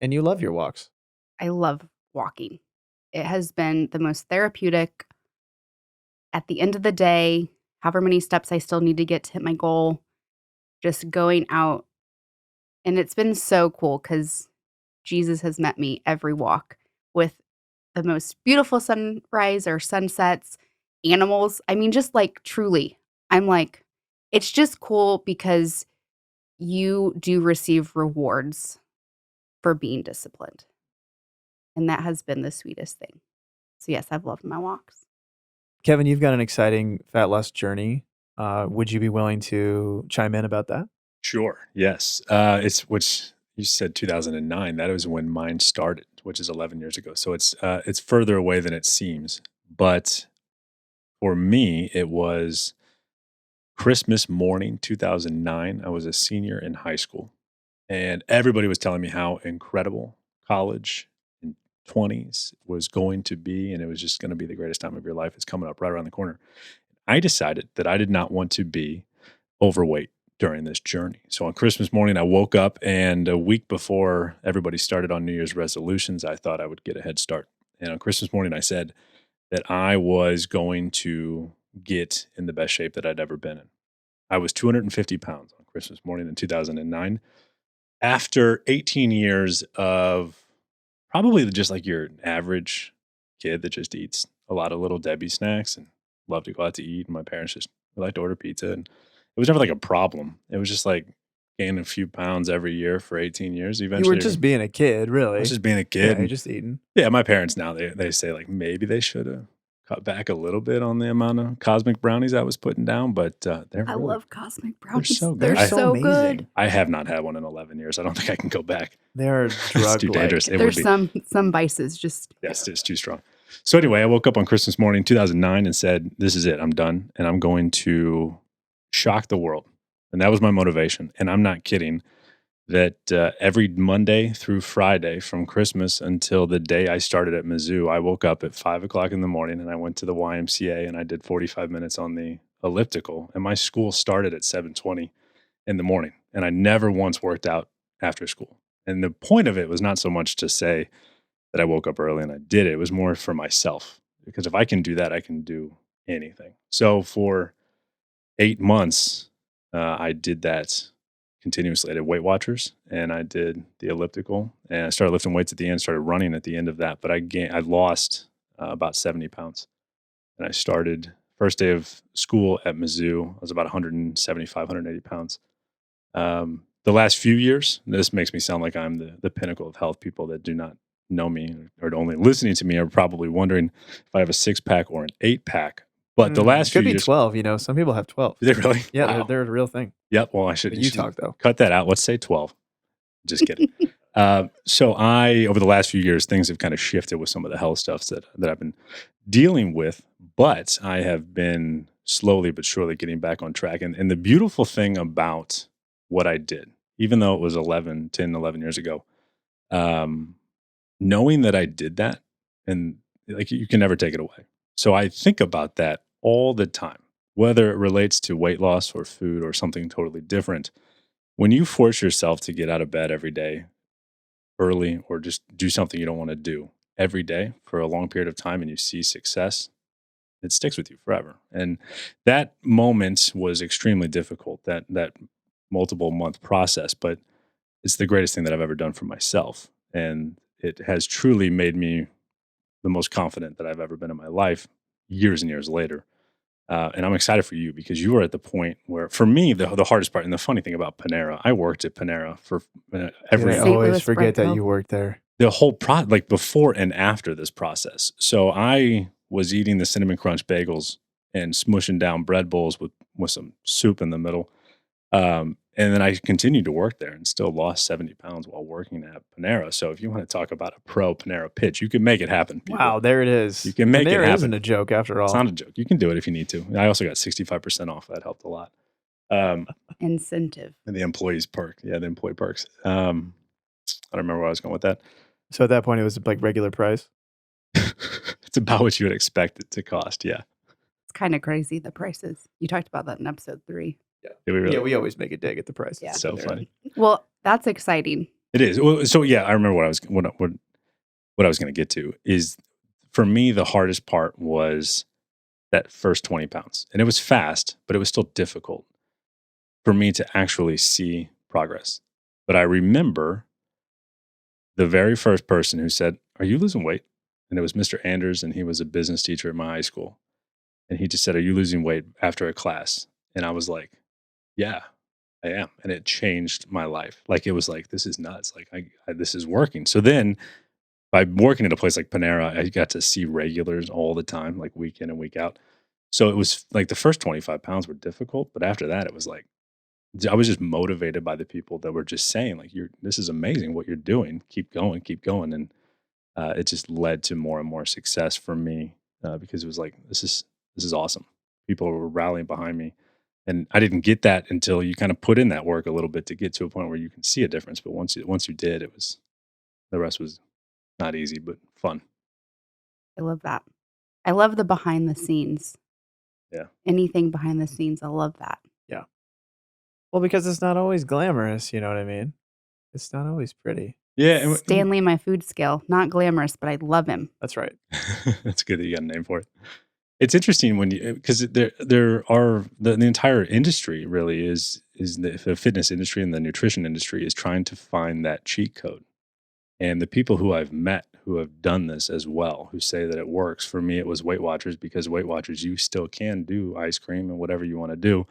and you love your walks. I love walking. It has been the most therapeutic. At the end of the day, however many steps I still need to get to hit my goal, just going out. And it's been so cool because Jesus has met me every walk with the most beautiful sunrise or sunsets, animals. I mean, just like truly, I'm like, it's just cool because you do receive rewards for being disciplined. And that has been the sweetest thing. So, yes, I've loved my walks. Kevin, you've got an exciting fat loss journey. Would you be willing to chime in about that? Sure. Yes. It's which you said 2009. That was when mine started, which is 11 years ago. So it's further away than it seems. But for me, it was Christmas morning, 2009. I was a senior in high school, and everybody was telling me how incredible college in 20s was going to be, and it was just going to be the greatest time of your life. It's coming up right around the corner. I decided that I did not want to be overweight during this journey. So on Christmas morning, I woke up, and a week before everybody started on New Year's resolutions, I thought I would get a head start. And on Christmas morning, I said that I was going to get in the best shape that I'd ever been in. I was 250 pounds on Christmas morning in 2009. After 18 years of probably just like your average kid that just eats a lot of Little Debbie snacks and love to go out to eat. And my parents just like to order pizza. And it was never like a problem. It was just like gaining a few pounds every year for 18 years. You were just being a kid, really. I was just being a Yeah, kid. you're just eating. Yeah, my parents now, they say like maybe they should have cut back a little bit on the amount of cosmic brownies I was putting down, but I love cosmic brownies. so good. They're so amazing. good. I have not had one in 11 years. I don't think I can go back. They're It's drug too dangerous. It would There's be. some vices just Yes, it's too strong. So anyway, I woke up on Christmas morning 2009 and said, this is it. I'm done. And I'm going to shock the world. And that was my motivation. And I'm not kidding that every Monday through Friday from Christmas until the day I started at Mizzou, I woke up at 5 o'clock in the morning and I went to the YMCA and I did 45 minutes on the elliptical. And my school started at 7:20 in the morning. And I never once worked out after school. And the point of it was not so much to say that I woke up early and I did it. It was more for myself, because if I can do that, I can do anything. So for 8 months, I did that continuously. I did Weight Watchers and I did the elliptical, and I started lifting weights at the end, started running at the end of that. But I lost about 70 pounds. And I started first day of school at Mizzou. I was about 175, 180 pounds. The last few years, this makes me sound like I'm the pinnacle of health. People that do not know me or only listening to me are probably wondering if I have a 6-pack or an 8-pack. But the last few could be years, 12. Some people have 12. did they really? Yeah, Wow. they're a real thing. Yep. Well, you You should talk though. cut that out. Let's say 12. Just kidding. So over the last few years, things have kind of shifted with some of the health stuff that I've been dealing with, but I have been slowly but surely getting back on track. And the beautiful thing about what I did, even though it was 11 years ago, knowing that I did that, and like you can never take it away. So I think about that all the time, whether it relates to weight loss or food or something totally different. When you force yourself to get out of bed every day early, or just do something you don't want to do every day for a long period of time, and you see success, it sticks with you forever. And that moment was extremely difficult, that multiple month process, but it's the greatest thing that I've ever done for myself. And it has truly made me the most confident that I've ever been in my life years and years later. And I'm excited for you, because you are at the point where, for me, the hardest part, and the funny thing about Panera, I worked at Panera for every I St. always Louis forget Bread that Co. you worked there. the whole like before and after this process. So I was eating the Cinnamon Crunch bagels and smushing down bread bowls with some soup in the middle. And then I continued to work there and still lost 70 pounds while working at Panera. So if you want to talk about a pro Panera pitch, you can make it happen, people. Wow, there it is. You can make it Panera happen. isn't a joke after all. It's not a joke. You can do it if you need to. I also got 65% off. That helped a lot. Incentive. And the employees perk. Yeah, the employee perks. I don't remember where I was going with that. So at that point, it was like regular price. It's about what you would expect it to cost. Yeah. It's kind of crazy, the prices. You talked about that in episode 3. Did we really? Yeah, we always make a dig at the price. Yeah. So funny. Well, that's exciting. It is. Well, so yeah, I remember what I was going to get to is, for me, the hardest part was that first 20 pounds. And it was fast, but it was still difficult for me to actually see progress. But I remember the very first person who said, "Are you losing weight?" And it was Mr. Anders, and he was a business teacher at my high school. And he just said, "Are you losing weight?" after a class. And I was like, "Yeah, I am." And it changed my life. Like, it was like, this is nuts. Like, this is working. So then, by working at a place like Panera, I got to see regulars all the time, like week in and week out. So it was like the first 25 pounds were difficult, but after that, it was like, I was just motivated by the people that were just saying, like, this is amazing what you're doing. Keep going, keep going. And it just led to more and more success for me, because it was like, this is awesome. People were rallying behind me. And I didn't get that until you kind of put in that work a little bit to get to a point where you can see a difference. But once you did, the rest was not easy, but fun. I love that. I love the behind the scenes. Yeah. Anything behind the scenes, I love that. Yeah. Well, because it's not always glamorous, you know what I mean? It's not always pretty. Yeah. Stanley, my food scale, not glamorous, but I love him. That's right. That's good that you got a name for it. It's interesting because there are the entire industry really is the fitness industry and the nutrition industry is trying to find that cheat code. And the people who I've met who have done this as well, who say that it works. For me, it was Weight Watchers, because Weight Watchers, you still can do ice cream and whatever you want to do.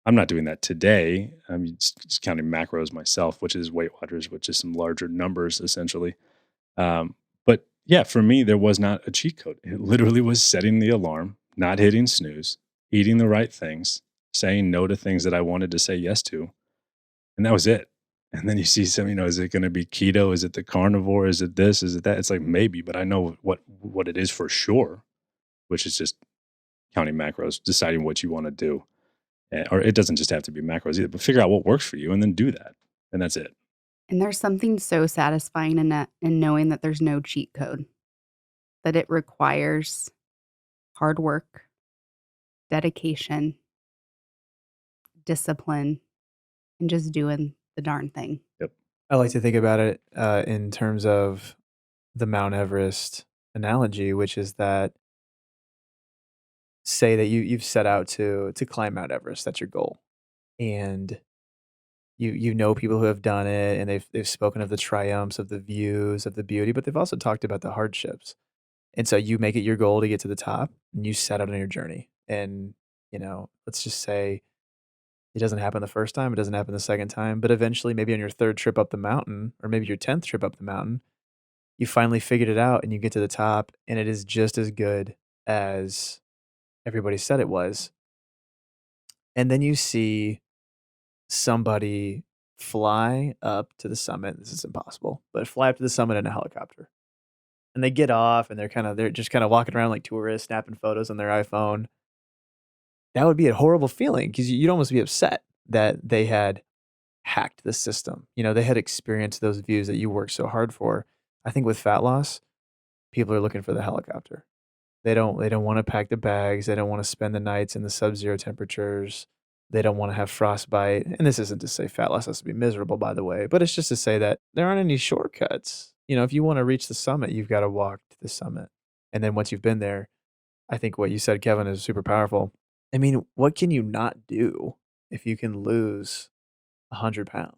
I'm not doing that today. I'm just counting macros myself, which is Weight Watchers, which is some larger numbers essentially. But yeah, for me, there was not a cheat code. It literally was setting the alarm, not hitting snooze, eating the right things, saying no to things that I wanted to say yes to. And that was it. And then you see some, is it going to be keto? Is it the carnivore? Is it this? Is it that? It's like, maybe, but I know what it is for sure, which is just counting macros, deciding what you want to do. Or it doesn't just have to be macros either, but figure out what works for you and then do that. And that's it. And there's something so satisfying in knowing that there's no cheat code, that it requires hard work, dedication, discipline, and just doing the darn thing. Yep. I like to think about it in terms of the Mount Everest analogy, which is that say that you've set out to climb Mount Everest, that's your goal. And you know people who have done it and they've spoken of the triumphs, of the views, of the beauty, but they've also talked about the hardships. And so you make it your goal to get to the top and you set out on your journey. And, let's just say it doesn't happen the first time, it doesn't happen the second time, but eventually maybe on your third trip up the mountain or maybe your 10th trip up the mountain, you finally figured it out and you get to the top and it is just as good as everybody said it was. And then you see somebody fly up to the summit. This is impossible, but fly up to the summit in a helicopter. And they get off and they're just kind of walking around like tourists, snapping photos on their iPhone. That would be a horrible feeling because you'd almost be upset that they had hacked the system. They had experienced those views that you worked so hard for. I think with fat loss, people are looking for the helicopter. They don't want to pack the bags. They don't want to spend the nights in the sub-zero temperatures. They don't want to have frostbite. And this isn't to say fat loss has to be miserable, by the way, but it's just to say that there aren't any shortcuts. If you want to reach the summit, you've got to walk to the summit. And then once you've been there, I think what you said, Kevin, is super powerful. I mean, what can you not do if you can lose 100 pounds?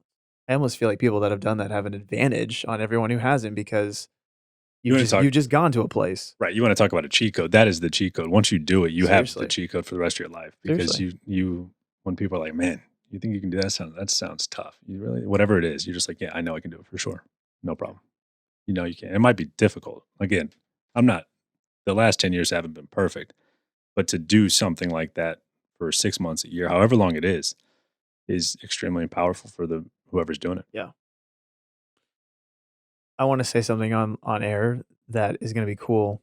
I almost feel like people that have done that have an advantage on everyone who hasn't because you've just gone to a place. Right. You want to talk about a cheat code. That is the cheat code. Once you do it, you have the Seriously. cheat code for the rest of your life. Because Seriously. when people are like, man, you think you can do that? That sounds tough. You really, whatever it is, you're just like, yeah, I know I can do it for sure. No problem. You know you can. It might be difficult. Again, the last 10 years haven't been perfect, but to do something like that for 6 months, a year, however long it is extremely powerful for whoever's doing it. Yeah. I want to say something on air that is going to be cool.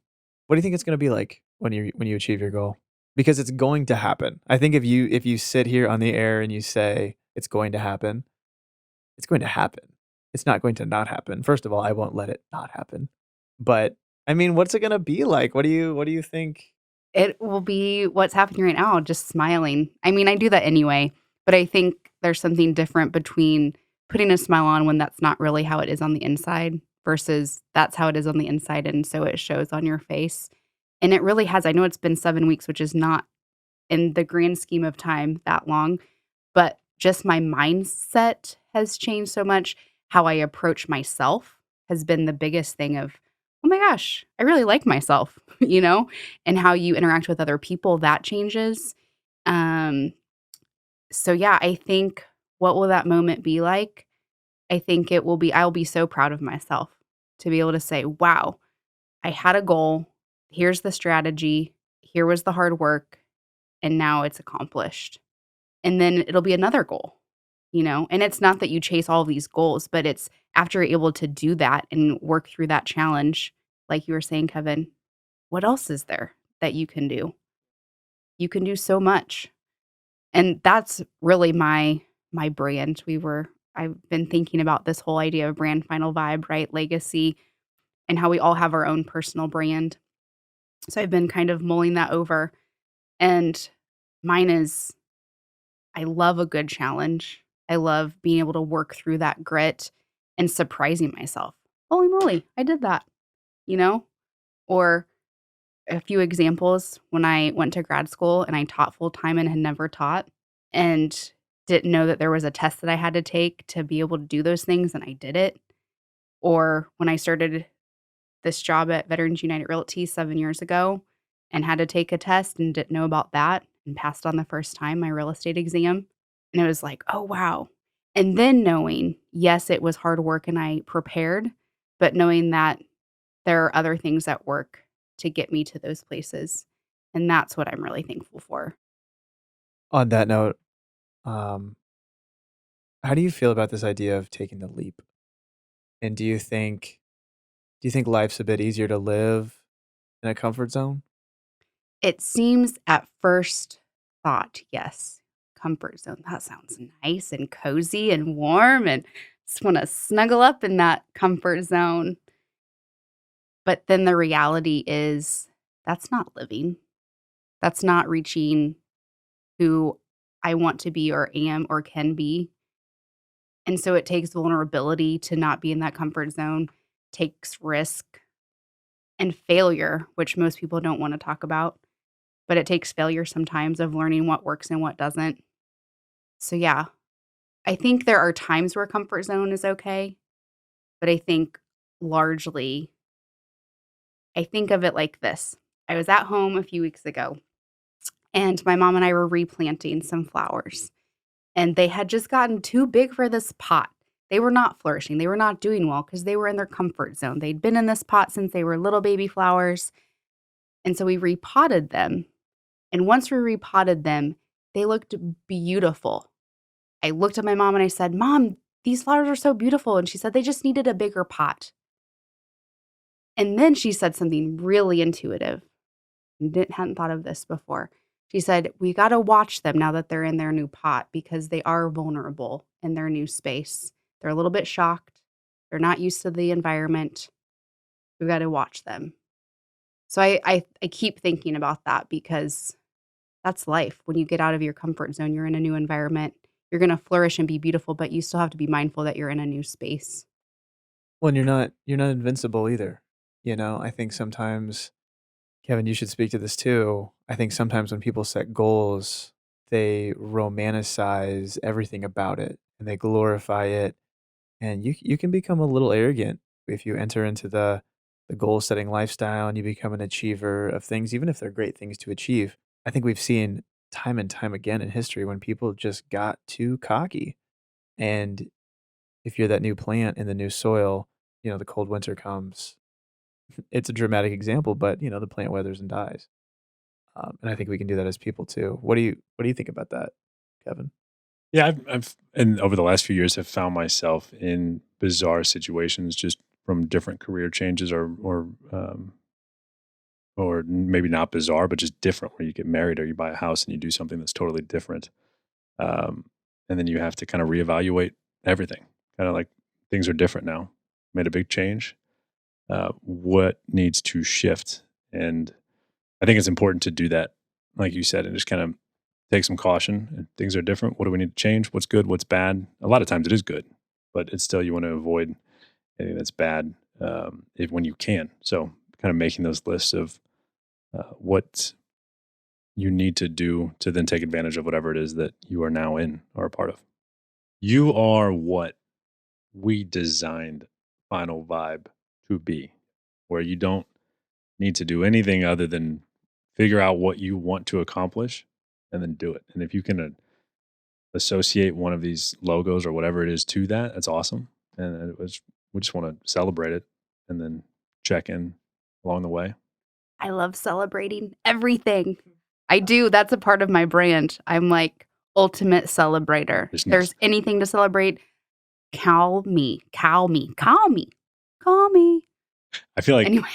What do you think it's going to be like when you achieve your goal? Because it's going to happen. I think if you sit here on the air and you say it's going to happen, it's going to happen. It's not going to not happen. First of all, I won't let it not happen. But I mean, what's it going to be like? What do you think? It will be what's happening right now, just smiling. I mean, I do that anyway, but I think there's something different between putting a smile on when that's not really how it is on the inside versus that's how it is on the inside. And so it shows on your face. And it really has. I know it's been 7 weeks, which is not in the grand scheme of time that long, but just my mindset has changed so much. How I approach myself has been the biggest thing of, oh my gosh, I really like myself, and how you interact with other people, that changes. Um, so yeah, I think what will that moment be like? I think I'll be so proud of myself to be able to say, wow, I had a goal. Here's the strategy. Here was the hard work. And now it's accomplished. And then it'll be another goal, and it's not that you chase all these goals, but it's after you're able to do that and work through that challenge, like you were saying, Kevin, what else is there that you can do? You can do so much. And that's really my brand. I've been thinking about this whole idea of brand, FinalVibe, right? Legacy, and how we all have our own personal brand. So I've been kind of mulling that over. And mine is, I love a good challenge. I love being able to work through that grit and surprising myself. Holy moly, I did that, you know? Or a few examples when I went to grad school and I taught full time and had never taught and didn't know that there was a test that I had to take to be able to do those things, and I did it. Or when I started this job at Veterans United Realty 7 years ago and had to take a test and didn't know about that and passed on the first time my real estate exam. And it was like, oh, wow. And then knowing, yes, it was hard work and I prepared, but knowing that there are other things at work to get me to those places. And that's what I'm really thankful for. On that note, um, how do you feel about this idea of taking the leap? And do you think life's a bit easier to live in a comfort zone? It seems at first thought, yes, comfort zone. That sounds nice and cozy and warm and just want to snuggle up in that comfort zone. But then the reality is that's not living. That's not reaching who I want to be or am or can be. And so it takes vulnerability to not be in that comfort zone, takes risk and failure, which most people don't want to talk about, but it takes failure sometimes of learning what works and what doesn't. So yeah, I think there are times where comfort zone is okay, but I think largely, I think of it like this. I was at home a few weeks ago and my mom and I were replanting some flowers and they had just gotten too big for this pot. They were not flourishing. They were not doing well because they were in their comfort zone. They'd been in this pot since they were little baby flowers. And so we repotted them. And once we repotted them, they looked beautiful. I looked at my mom and I said, Mom, these flowers are so beautiful. And she said, they just needed a bigger pot. And then she said something really intuitive. Hadn't thought of this before. She said, we got to watch them now that they're in their new pot because they are vulnerable in their new space. They're a little bit shocked. They're not used to the environment. We've got to watch them. So I keep thinking about that because that's life. When you get out of your comfort zone, you're in a new environment. You're going to flourish and be beautiful, but you still have to be mindful that you're in a new space. Well, and you're not invincible either. I think sometimes, Kevin, you should speak to this too. I think sometimes when people set goals, they romanticize everything about it and they glorify it. And you can become a little arrogant if you enter into the goal setting lifestyle and you become an achiever of things, even if they're great things to achieve. I think we've seen time and time again in history when people just got too cocky. And if you're that new plant in the new soil, the cold winter comes. It's a dramatic example, but the plant weathers and dies. And I think we can do that as people too. What do you think about that, Kevin? Yeah, and over the last few years have found myself in bizarre situations just from different career changes or maybe not bizarre, but just different, where you get married or you buy a house and you do something that's totally different. Um, and then you have to kind of reevaluate everything. Kind of like things are different now. Made a big change. What needs to shift? And I think it's important to do that, like you said, and just kind of take some caution. And things are different. What do we need to change? What's good? What's bad? A lot of times it is good, but it's still, you want to avoid anything that's bad when you can. So kind of making those lists of what you need to do to then take advantage of whatever it is that you are now in or a part of. You are what we designed FinalVibe to be, where you don't need to do anything other than figure out what you want to accomplish and then do it. And if you can associate one of these logos or whatever it is to that, that's awesome. And we just want to celebrate it and then check in along the way. I love celebrating everything. I do. That's a part of my brand. I'm like ultimate celebrator. If there's anything to celebrate, call me. Call me. I feel like anyway.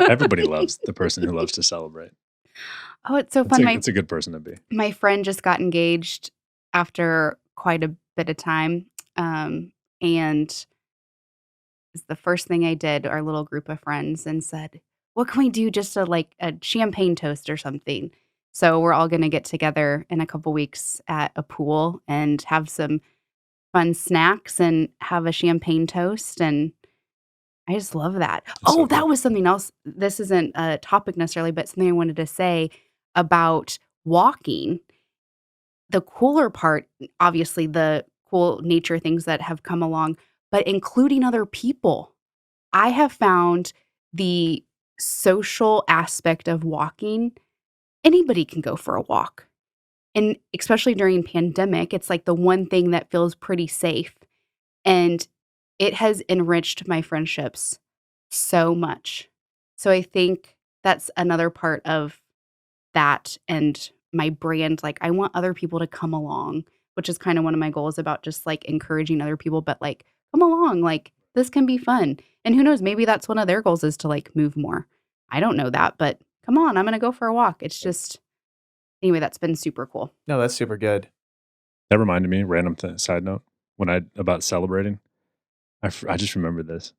everybody loves the person who loves to celebrate. Oh, it's so fun. It's a good person to be. My friend just got engaged after quite a bit of time. And it's the first thing I did, our little group of friends, and said, what can we do, just a champagne toast or something? So we're all going to get together in a couple weeks at a pool and have some fun snacks and have a champagne toast. And I just love that. That was something else. This isn't a topic necessarily, but something I wanted to say about walking. The cooler part, obviously the cool nature things that have come along, but including other people. I have found the social aspect of walking. Anybody can go for a walk. And especially during pandemic, it's like the one thing that feels pretty safe. And it has enriched my friendships so much. So I think that's another part of that and my brand. Like, I want other people to come along, which is kind of one of my goals about just like encouraging other people, but like, come along, like this can be fun. And who knows, maybe that's one of their goals is to like move more. I don't know that, but come on, I'm going to go for a walk. It's just, anyway, that's been super cool. No, that's super good. That reminded me, random side note, about celebrating, I just remembered this.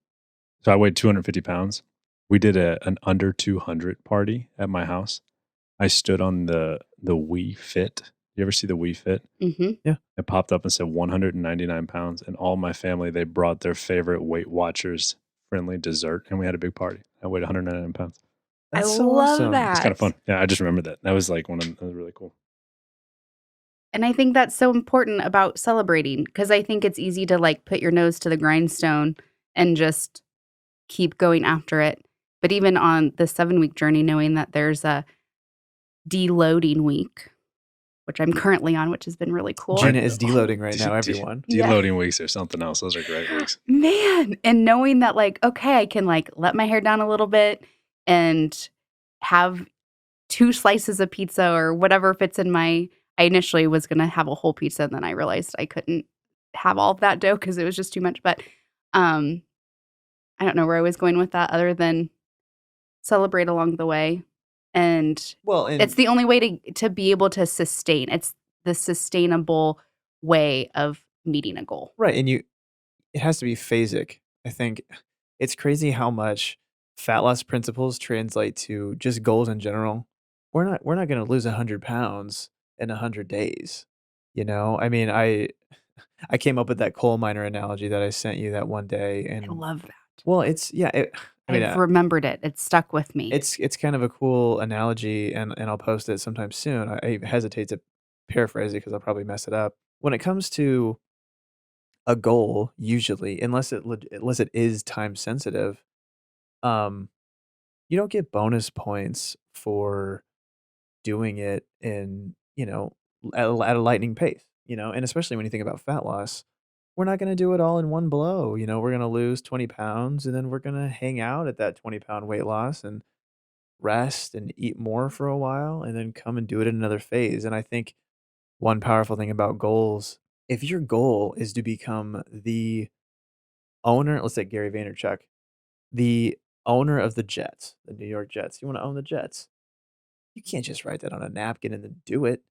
So I weighed 250 pounds. We did an under 200 party at my house. I stood on the Wii Fit. You ever see the Wii Fit? Mm-hmm. Yeah. It popped up and said 199 pounds. And all my family, they brought their favorite Weight Watchers friendly dessert, and we had a big party. I weighed 199 pounds. I That's so love awesome. It's kind of that. fun. Yeah, I just remember that. That was like that was really cool. And I think that's so important about celebrating, because I think it's easy to like put your nose to the grindstone and just keep going after it. But even on the 7-week journey, knowing that there's a deloading week, which I'm currently on, which has been really cool. Gina is deloading right now, everyone. Yeah. Deloading weeks or something else. Those are great weeks. Man, and knowing that like, okay, I can like let my hair down a little bit and have 2 slices of pizza or whatever fits in my. I initially was going to have a whole pizza, and then I realized I couldn't have all of that dough because it was just too much. But I don't know where I was going with that other than celebrate along the way. And Well, it's the only way to be able to sustain. It's the sustainable way of meeting a goal. right, and it has to be phasic. I think it's crazy how much fat loss principles translate to just goals in general. We're not going to lose 100 pounds in 100 days. I mean, I came up with that coal miner analogy that I sent you that one day, I and love that. well, it's yeah. I mean, I've remembered it. It stuck with me. it's kind of a cool analogy, and I'll post it sometime soon. I hesitate to paraphrase it because I'll probably mess it up. When it comes to a goal, usually, unless it is time sensitive, um, you don't get bonus points for doing it in at a lightning pace. And especially when you think about fat loss, we're not going to do it all in one blow. We're going to lose 20 pounds, and then we're going to hang out at that 20-pound weight loss and rest and eat more for a while, and then come and do it in another phase. And I think one powerful thing about goals, if your goal is to become the owner, let's say Gary Vaynerchuk, the owner of the Jets, the New York Jets, you want to own the Jets. You can't just write that on a napkin and then do it.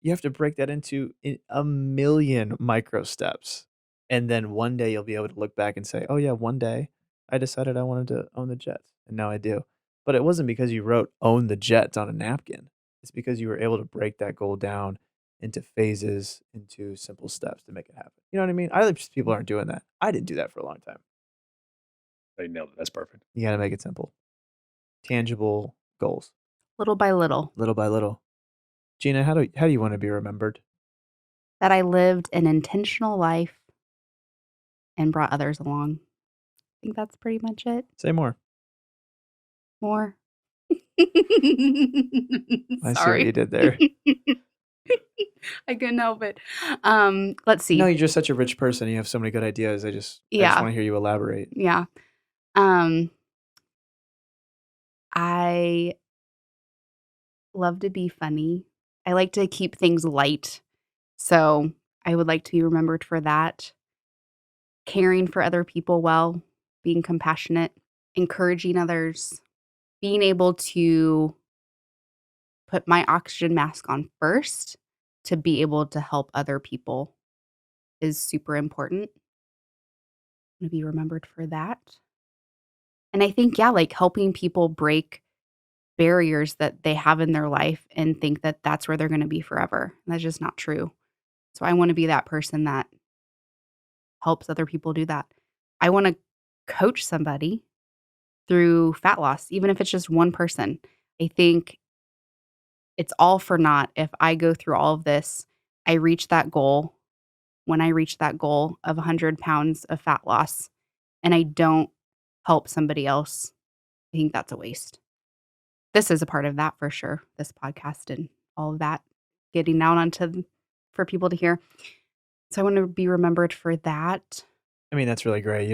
You have to break that into a million micro steps. And then one day you'll be able to look back and say, oh, yeah, one day I decided I wanted to own the Jets. And now I do. But it wasn't because you wrote own the Jets on a napkin. It's because you were able to break that goal down into phases, into simple steps to make it happen. You know what I mean? I think people aren't doing that. I didn't do that for a long time. They nailed it. That's perfect. You got to make it simple. Tangible goals. Little by little. Little by little. Gina, how do you want to be remembered? That I lived an intentional life and brought others along. I think that's pretty much it. Say more. More. I see what you did there. I couldn't help it. Let's see. No, you're just such a rich person. You have so many good ideas. I just want to hear you elaborate. Yeah. I love to be funny. I like to keep things light. So I would like to be remembered for that. Caring for other people well, being compassionate, encouraging others, being able to put my oxygen mask on first to be able to help other people is super important. I'm going to be remembered for that. And I think, like helping people break barriers that they have in their life and think that that's where they're going to be forever. And that's just not true. So I want to be that person that helps other people do that. I want to coach somebody through fat loss, even if it's just one person. I think it's all for naught if I go through all of this, I reach that goal. When I reach that goal of 100 pounds of fat loss and I don't help somebody else, I think that's a waste. This is a part of that for sure, this podcast and all of that, getting out onto for people to hear. So I want to be remembered for that. I mean, that's really great.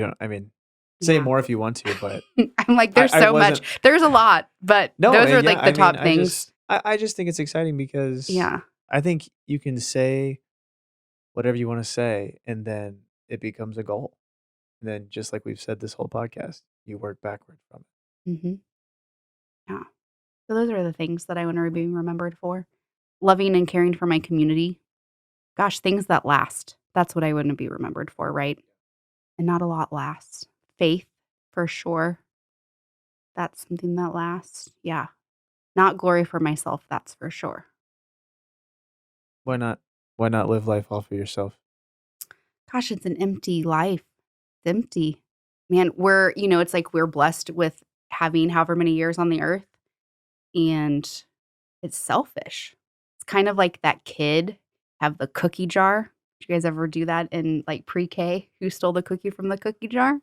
Say more if you want to, but I'm like, there's so much. There's a lot, but those are like the top things. I just think it's exciting because I think you can say whatever you want to say, and then it becomes a goal. And then, just like we've said this whole podcast, you work backward from it. Mm-hmm. Yeah. So those are the things that I want to be remembered for. Loving and caring for my community. Gosh, things that last. That's what I want to be remembered for, right? And not a lot lasts. Faith, for sure. That's something that lasts. Yeah. Not glory for myself, that's for sure. Why not? Why not live life all for yourself? Gosh, it's an empty life. It's empty. man, it's like we're blessed with having however many years on the earth, and it's selfish. It's kind of like that kid have the cookie jar. Did you guys ever do that in like pre-K? Who stole the cookie from the cookie jar?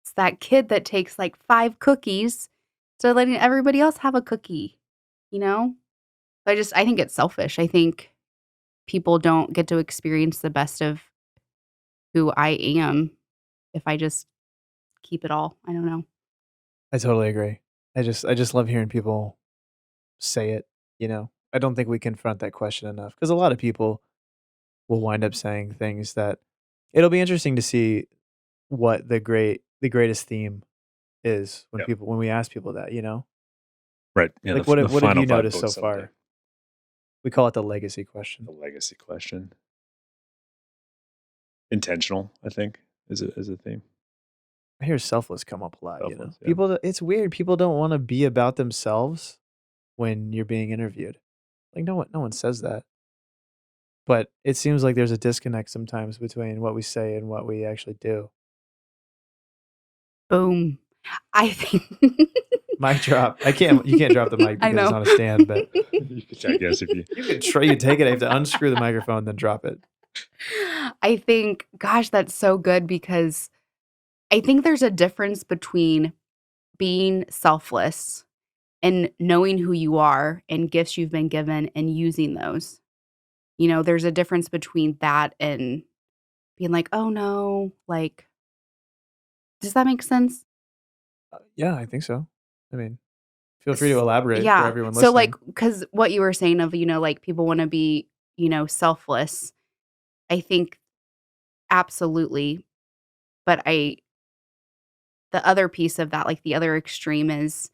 It's that kid that takes like 5 cookies instead of letting everybody else have a cookie, you know? I think it's selfish. I think people don't get to experience the best of who I am if I just keep it all. I don't know. I totally agree. I just love hearing people say it, you know? I don't think we confront that question enough because a lot of people will wind up saying things that it'll be interesting to see what the greatest theme is when Yeah. people when we ask people that, you know? Right. Yeah. Like, The what have final you 5 noticed so books someday. far? We call it the legacy question. The legacy question. Intentional, I think, is a theme. I hear selfless come up a lot, you know? Selfless, yeah. People it's weird, people don't wanna be about themselves when you're being interviewed. Like, no one says that. But it seems like there's a disconnect sometimes between what we say and what we actually do. Boom. I think Mic drop. You can't drop the mic I because it's know. on a stand, but I guess if you you could you take it, I have to unscrew the microphone, then drop it. I think, gosh, that's so good because I think there's a difference between being selfless and knowing who you are and gifts you've been given and using those. There's a difference between that and being like, oh no, like, does that make sense? Yeah, I think so. I mean, feel free to elaborate for Yeah. everyone So, listening. because what you were saying of, like people want to be, selfless, I think absolutely. But the other piece of that, like the other extreme is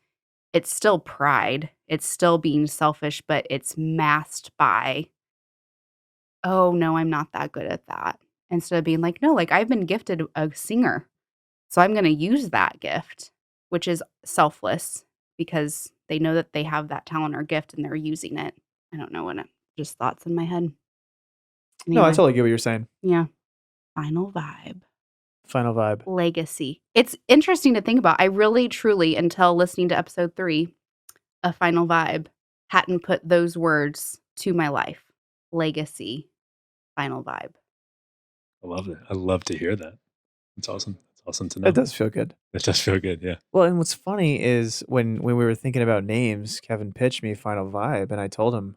it's still pride. It's still being selfish, but it's masked by, oh no, I'm not that good at that. Instead of being like, no, like I've been gifted a singer. So I'm going to use that gift, which is selfless because they know that they have that talent or gift and they're using it. I don't know what just thoughts in my head. No, I Anyway, totally get what you're saying. yeah. Final vibe. Final vibe. Legacy. It's interesting to think about. I really, truly, until listening to episode 3 of Final Vibe, hadn't put those words to my life. Legacy. Final vibe. I love it. I love to hear that. It's awesome. It's awesome to know. It does feel good. It does feel good, yeah. Well, and what's funny is when we were thinking about names, Kevin pitched me Final Vibe, and I told him,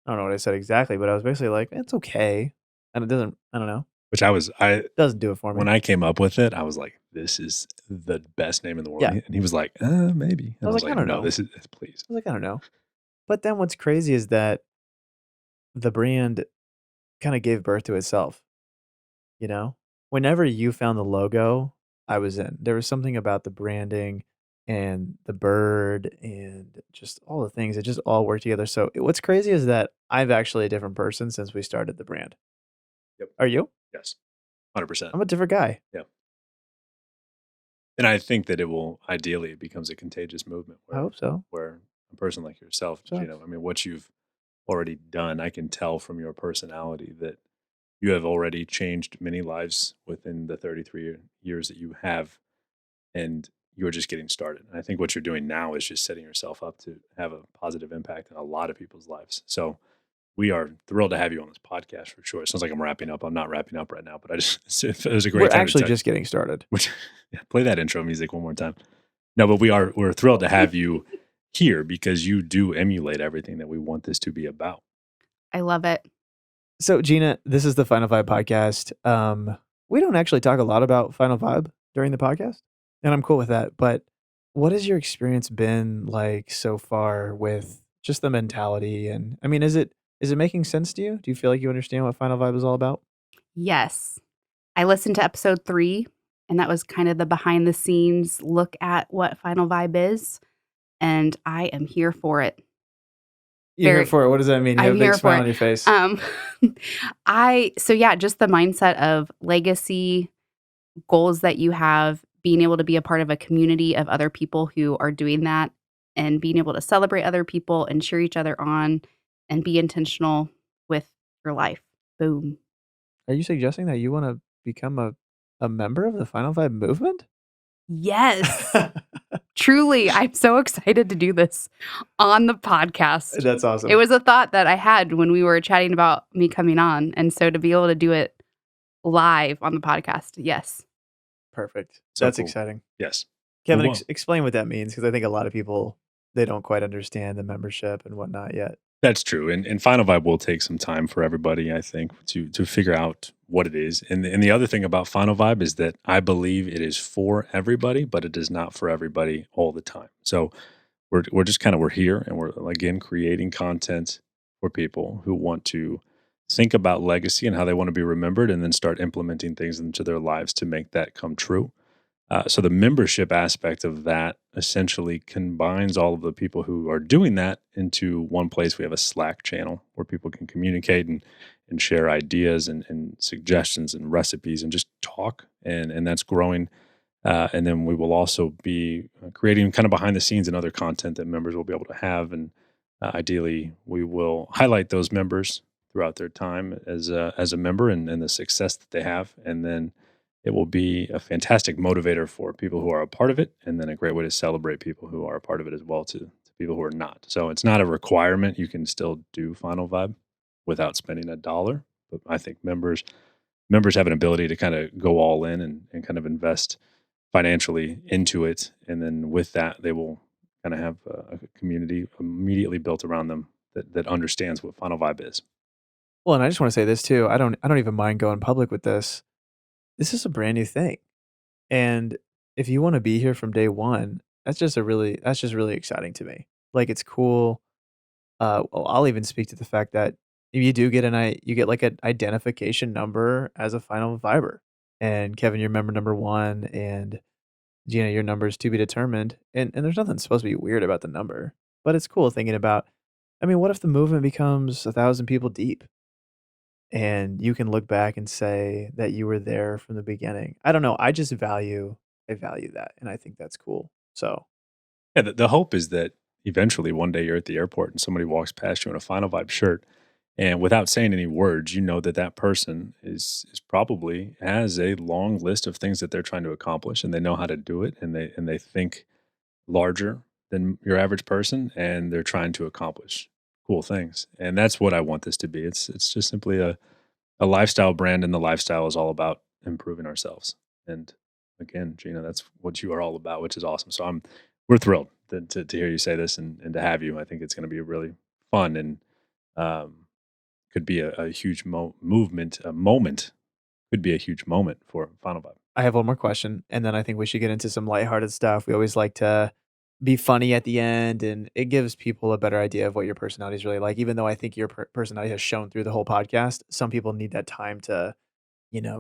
I don't know what I said exactly, but I was basically like, it's okay. And it doesn't, I don't know, Which it doesn't do it for me. when I came up with it, I was like, this is the best name in the world. Yeah. And he was like, maybe. And I was like, I don't no, know. this is please. I was like, I don't know. But then what's crazy is that the brand kind of gave birth to itself, you know? Whenever you found the logo, I was in. There was something about the branding and the bird and just all the things. It just all worked together. So what's crazy is that I'm actually a different person since we started the brand. Yep. Are you? Yes. 100%. I'm a different guy. Yeah. And I think that it becomes a contagious movement I hope so. where a person like yourself, Sucks. Gina, I mean, what you've already done, I can tell from your personality that you have already changed many lives within the 33 years that you have, and you're just getting started. And I think what you're doing now is just setting yourself up to have a positive impact in a lot of people's lives. So we are thrilled to have you on this podcast for sure. It sounds like I'm wrapping up. I'm not wrapping up right now, but it was a great We're time actually to tell just getting started. yeah, play that intro music one more time. No, but we're thrilled to have you here because you do emulate everything that we want this to be about. I love it. So, Gina, this is the Final Vibe podcast. We don't actually talk a lot about Final Vibe during the podcast, and I'm cool with that. But what has your experience been like so far with just the mentality? And I mean, is it making sense to you? Do you feel like you understand what Final Vibe is all about? Yes. I listened to episode 3, and that was kind of the behind the scenes look at what Final Vibe is. And I am here for it. You're here for it. What does that mean? You have a big smile on your face. Just the mindset of legacy, goals that you have, being able to be a part of a community of other people who are doing that, and being able to celebrate other people and cheer each other on and be intentional with your life. Boom. Are you suggesting that you want to become a a member of the Final Vibe movement? Yes. Truly, I'm so excited to do this on the podcast. That's awesome. It was a thought that I had when we were chatting about me coming on. And so to be able to do it live on the podcast, yes. Perfect. So That's cool. exciting. Yes. Kevin, Well, explain what that means, because I think a lot of people, they don't quite understand the membership and whatnot yet. that's true. And Final Vibe will take some time for everybody, I think, to figure out what it is. And the other thing about Final Vibe is that I believe it is for everybody, but it is not for everybody all the time. So we're just kind of we're here and we're again creating content for people who want to think about legacy and how they want to be remembered and then start implementing things into their lives to make that come true. So the membership aspect of that essentially combines all of the people who are doing that into one place. We have a Slack channel where people can communicate and share ideas and suggestions and recipes and just talk. And that's growing. And then we will also be creating kind of behind the scenes and other content that members will be able to have. And ideally, we will highlight those members throughout their time as a member and the success that they have. And then it will be a fantastic motivator for people who are a part of it, and then a great way to celebrate people who are a part of it as well to people who are not. So it's not a requirement. You can still do Final Vibe without spending a dollar. But I think members have an ability to kind of go all in and kind of invest financially into it. And then with that, they will kind of have a community immediately built around them that understands what Final Vibe is. Well, and I just want to say this too. I don't even mind going public with this. This is a brand new thing. And if you want to be here from day one, that's just really exciting to me. Like, it's cool. I'll even speak to the fact that if you do get you get like an identification number as a Final Viber. And Kevin, you're member number one, and Gina, your number is to be determined. And there's nothing supposed to be weird about the number. But it's cool thinking about, I mean, what if the movement becomes 1,000 people deep? And you can look back and say that you were there from the beginning. I don't know. I value that, and I think that's cool. So, Yeah, the hope is that eventually one day you're at the airport and somebody walks past you in a Final Vibe shirt, and without saying any words, you know that that person is probably has a long list of things that they're trying to accomplish, and they know how to do it, and they think larger than your average person, and they're trying to accomplish cool things. And that's what I want this to be. It's just simply a lifestyle brand, and the lifestyle is all about improving ourselves. And again, Gina, that's what you are all about, which is awesome. So we're thrilled to hear you say this and to have you. I think it's going to be really fun and um, could be a huge movement, a moment, could be a huge moment for Final Vibe. I have one more question, and then I think we should get into some lighthearted stuff. We always like to be funny at the end, and it gives people a better idea of what your personality is really like. Even though I think your personality has shown through the whole podcast, some people need that time to,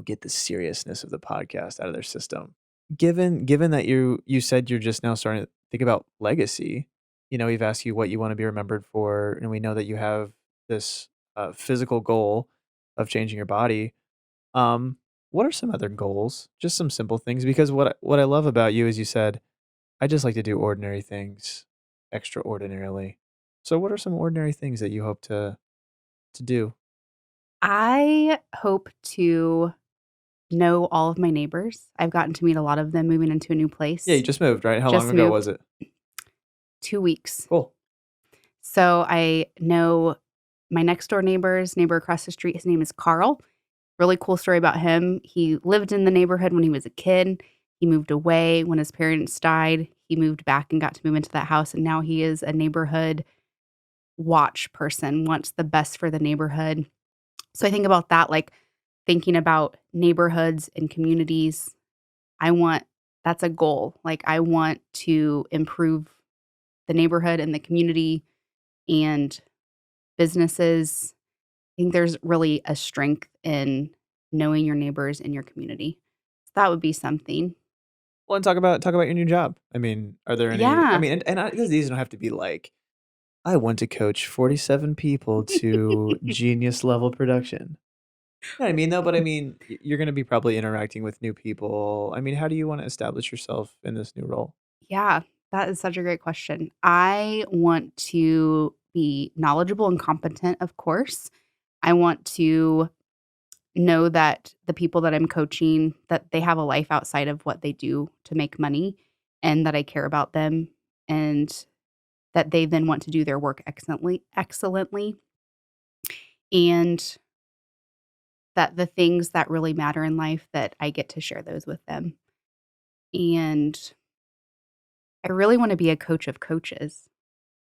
get the seriousness of the podcast out of their system. Given that you said you're just now starting to think about legacy, we've asked you what you want to be remembered for, and we know that you have this physical goal of changing your body. Um, what are some other goals? Just some simple things, because what I love about you is you said, I just like to do ordinary things extraordinarily. So what are some ordinary things that you hope to do? I hope to know all of my neighbors. I've gotten to meet a lot of them moving into a new Yeah, you place. just moved, right? How long Just ago was moved it? 2 weeks. Cool. So I know my next door neighbor across the street. His name is Carl. Really cool story about him. He lived in the neighborhood when he was a kid. He moved away when his parents died. He moved back and got to move into that house. And now he is a neighborhood watch person, wants the best for the neighborhood. So I think about that, like thinking about neighborhoods and communities. I want, that's a goal. Like, I want to improve the neighborhood and the community and businesses. I think there's really a strength in knowing your neighbors and your community. So that would be something. Well, and talk about your new job. I mean, are there any? I Yeah. mean, these don't have to be like, I want to coach 47 people to genius level production. You know what I mean, though? But I mean, you're going to be probably interacting with new people. I mean, how do you want to establish yourself in this new role? Yeah. That is such a great question. I want to be knowledgeable and competent, of course. I want to know that the people that I'm coaching, that they have a life outside of what they do to make money, and that I care about them, and that they then want to do their work excellently, and that the things that really matter in life, that I get to share those with them. And I really want to be a coach of coaches.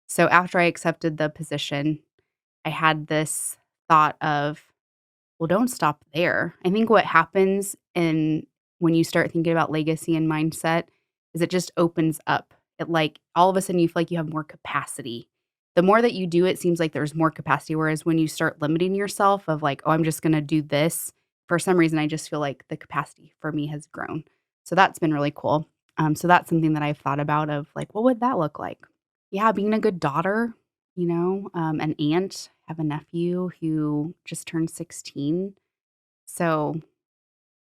So after I accepted the position, I had this thought of, well, don't stop there. I think what happens when you start thinking about legacy and mindset is it just opens up. It, like, all of a sudden you feel like you have more capacity. The more that you do, it seems like there's more capacity. Whereas when you start limiting yourself of like, oh, I'm just going to do this, for some reason, I just feel like the capacity for me has grown. So that's been really cool. So that's something that I've thought about of like, what would that look like? Yeah, being a good daughter, an aunt. I have a nephew who just turned 16. So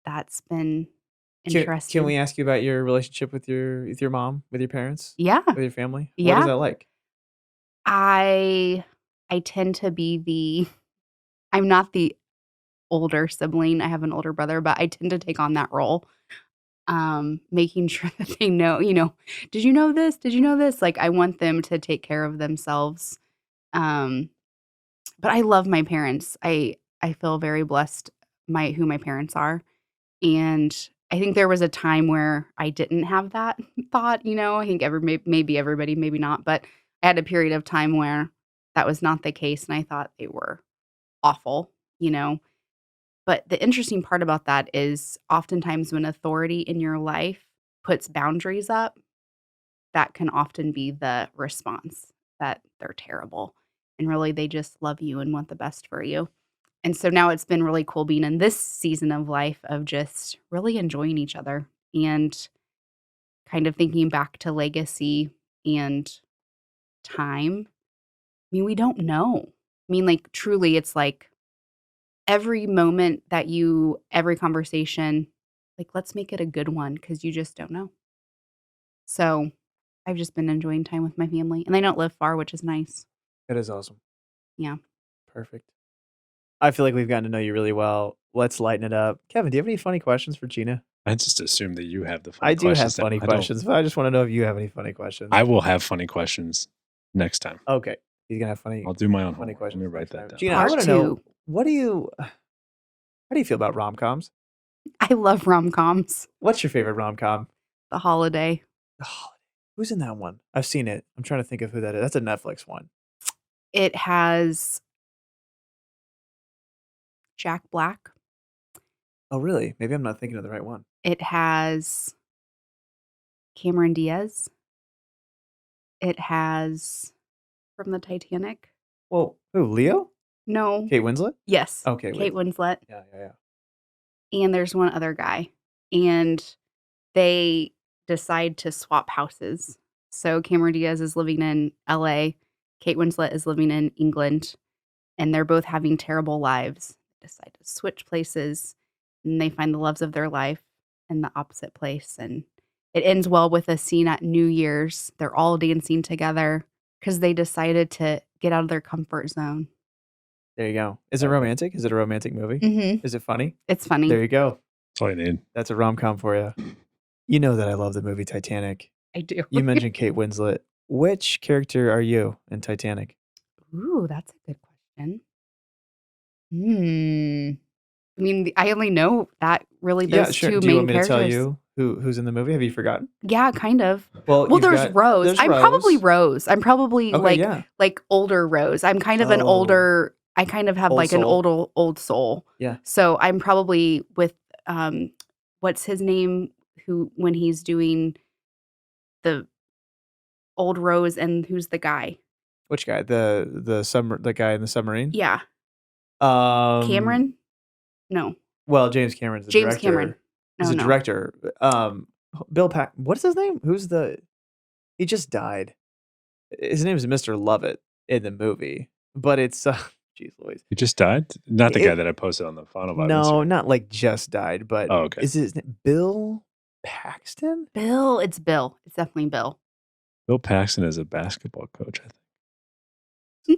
that's been Can interesting. we ask you about your relationship with your mom, with your parents, Yeah. with your family? What Yeah. is that like? I tend to I'm not the older sibling. I have an older brother, but I tend to take on that role. Making sure that they know, did you know this? Did you know this? Like, I want them to take care of themselves. But I love my parents. I feel very blessed who my parents are. And I think there was a time where I didn't have that thought, I think maybe everybody, maybe not, but I had a period of time where that was not the case, and I thought they were awful, But the interesting part about that is oftentimes when authority in your life puts boundaries up, that can often be the response, that they're terrible. And really, they just love you and want the best for you. And so now it's been really cool being in this season of life of just really enjoying each other and kind of thinking back to legacy and time. I mean, we don't know. I mean, like, truly, it's like every moment every conversation, like, let's make it a good one because you just don't know. So I've just been enjoying time with my family, and they don't live far, which is nice. That is awesome. Yeah. Perfect. I feel like we've gotten to know you really well. Let's lighten it up. Kevin, do you have any funny questions for Gina? I just assume that you have the funny I do have questions now. funny questions, but I just want to know if you have any funny questions. I will have funny questions next time. Okay. He's gonna have funny. I'll do my own funny homework. questions. Let me write next that time. down. Gina, I Part want to know, two. how do you feel about rom-coms? I love rom-coms. What's your favorite rom-com? The Holiday. Oh, who's in that one? I've seen it. I'm trying to think of who that is. That's a Netflix one. It has Jack Black. Oh, really? Maybe I'm not thinking of the right one. It has Cameron Diaz. It has from the Titanic. Well, who? Leo? No. Kate Winslet? Yes. Okay. Kate Winslet. Yeah. And there's one other guy. And they decide to swap houses. So Cameron Diaz is living in LA. Kate Winslet is living in England. And they're both having terrible lives. They decide to switch places. And they find the loves of their life in the opposite place. And it ends well with a scene at New Year's. They're all dancing together because they decided to get out of their comfort zone. There you go. Is it romantic? Is it a romantic movie? Mm-hmm. Is it funny? It's funny. There you go. That's all I need. That's a rom-com for you. You know that I love the movie Titanic. I do. You mentioned Kate Winslet. Which character are you in Titanic? Ooh, that's a good question. I mean, I only know that really those sure. two Do you main want me characters. to tell you who's in the movie? Have you forgotten? Yeah, kind of. Well, Well, there's Rose. there's I'm probably Rose. I'm probably Okay, like older Rose. I'm kind of an Oh. older. I kind of have Old like an soul. old soul. Yeah. So I'm probably with what's his name? Who when he's doing the old Rose, and who's the guy? Which guy? The guy in the submarine? Yeah, Cameron? No, Well, James Cameron's the James director. Cameron. He's No, a no. director. Bill Pack. What is his name? He just died. His name is Mr. Lovett in the movie, but it's jeez Louise. He just died? Not the guy It- that I posted on the FinalVibe. No, not like just died, but Oh, okay. is his name Bill Paxton? Bill. It's Bill. It's definitely Bill. Bill Paxton is a basketball coach, I think.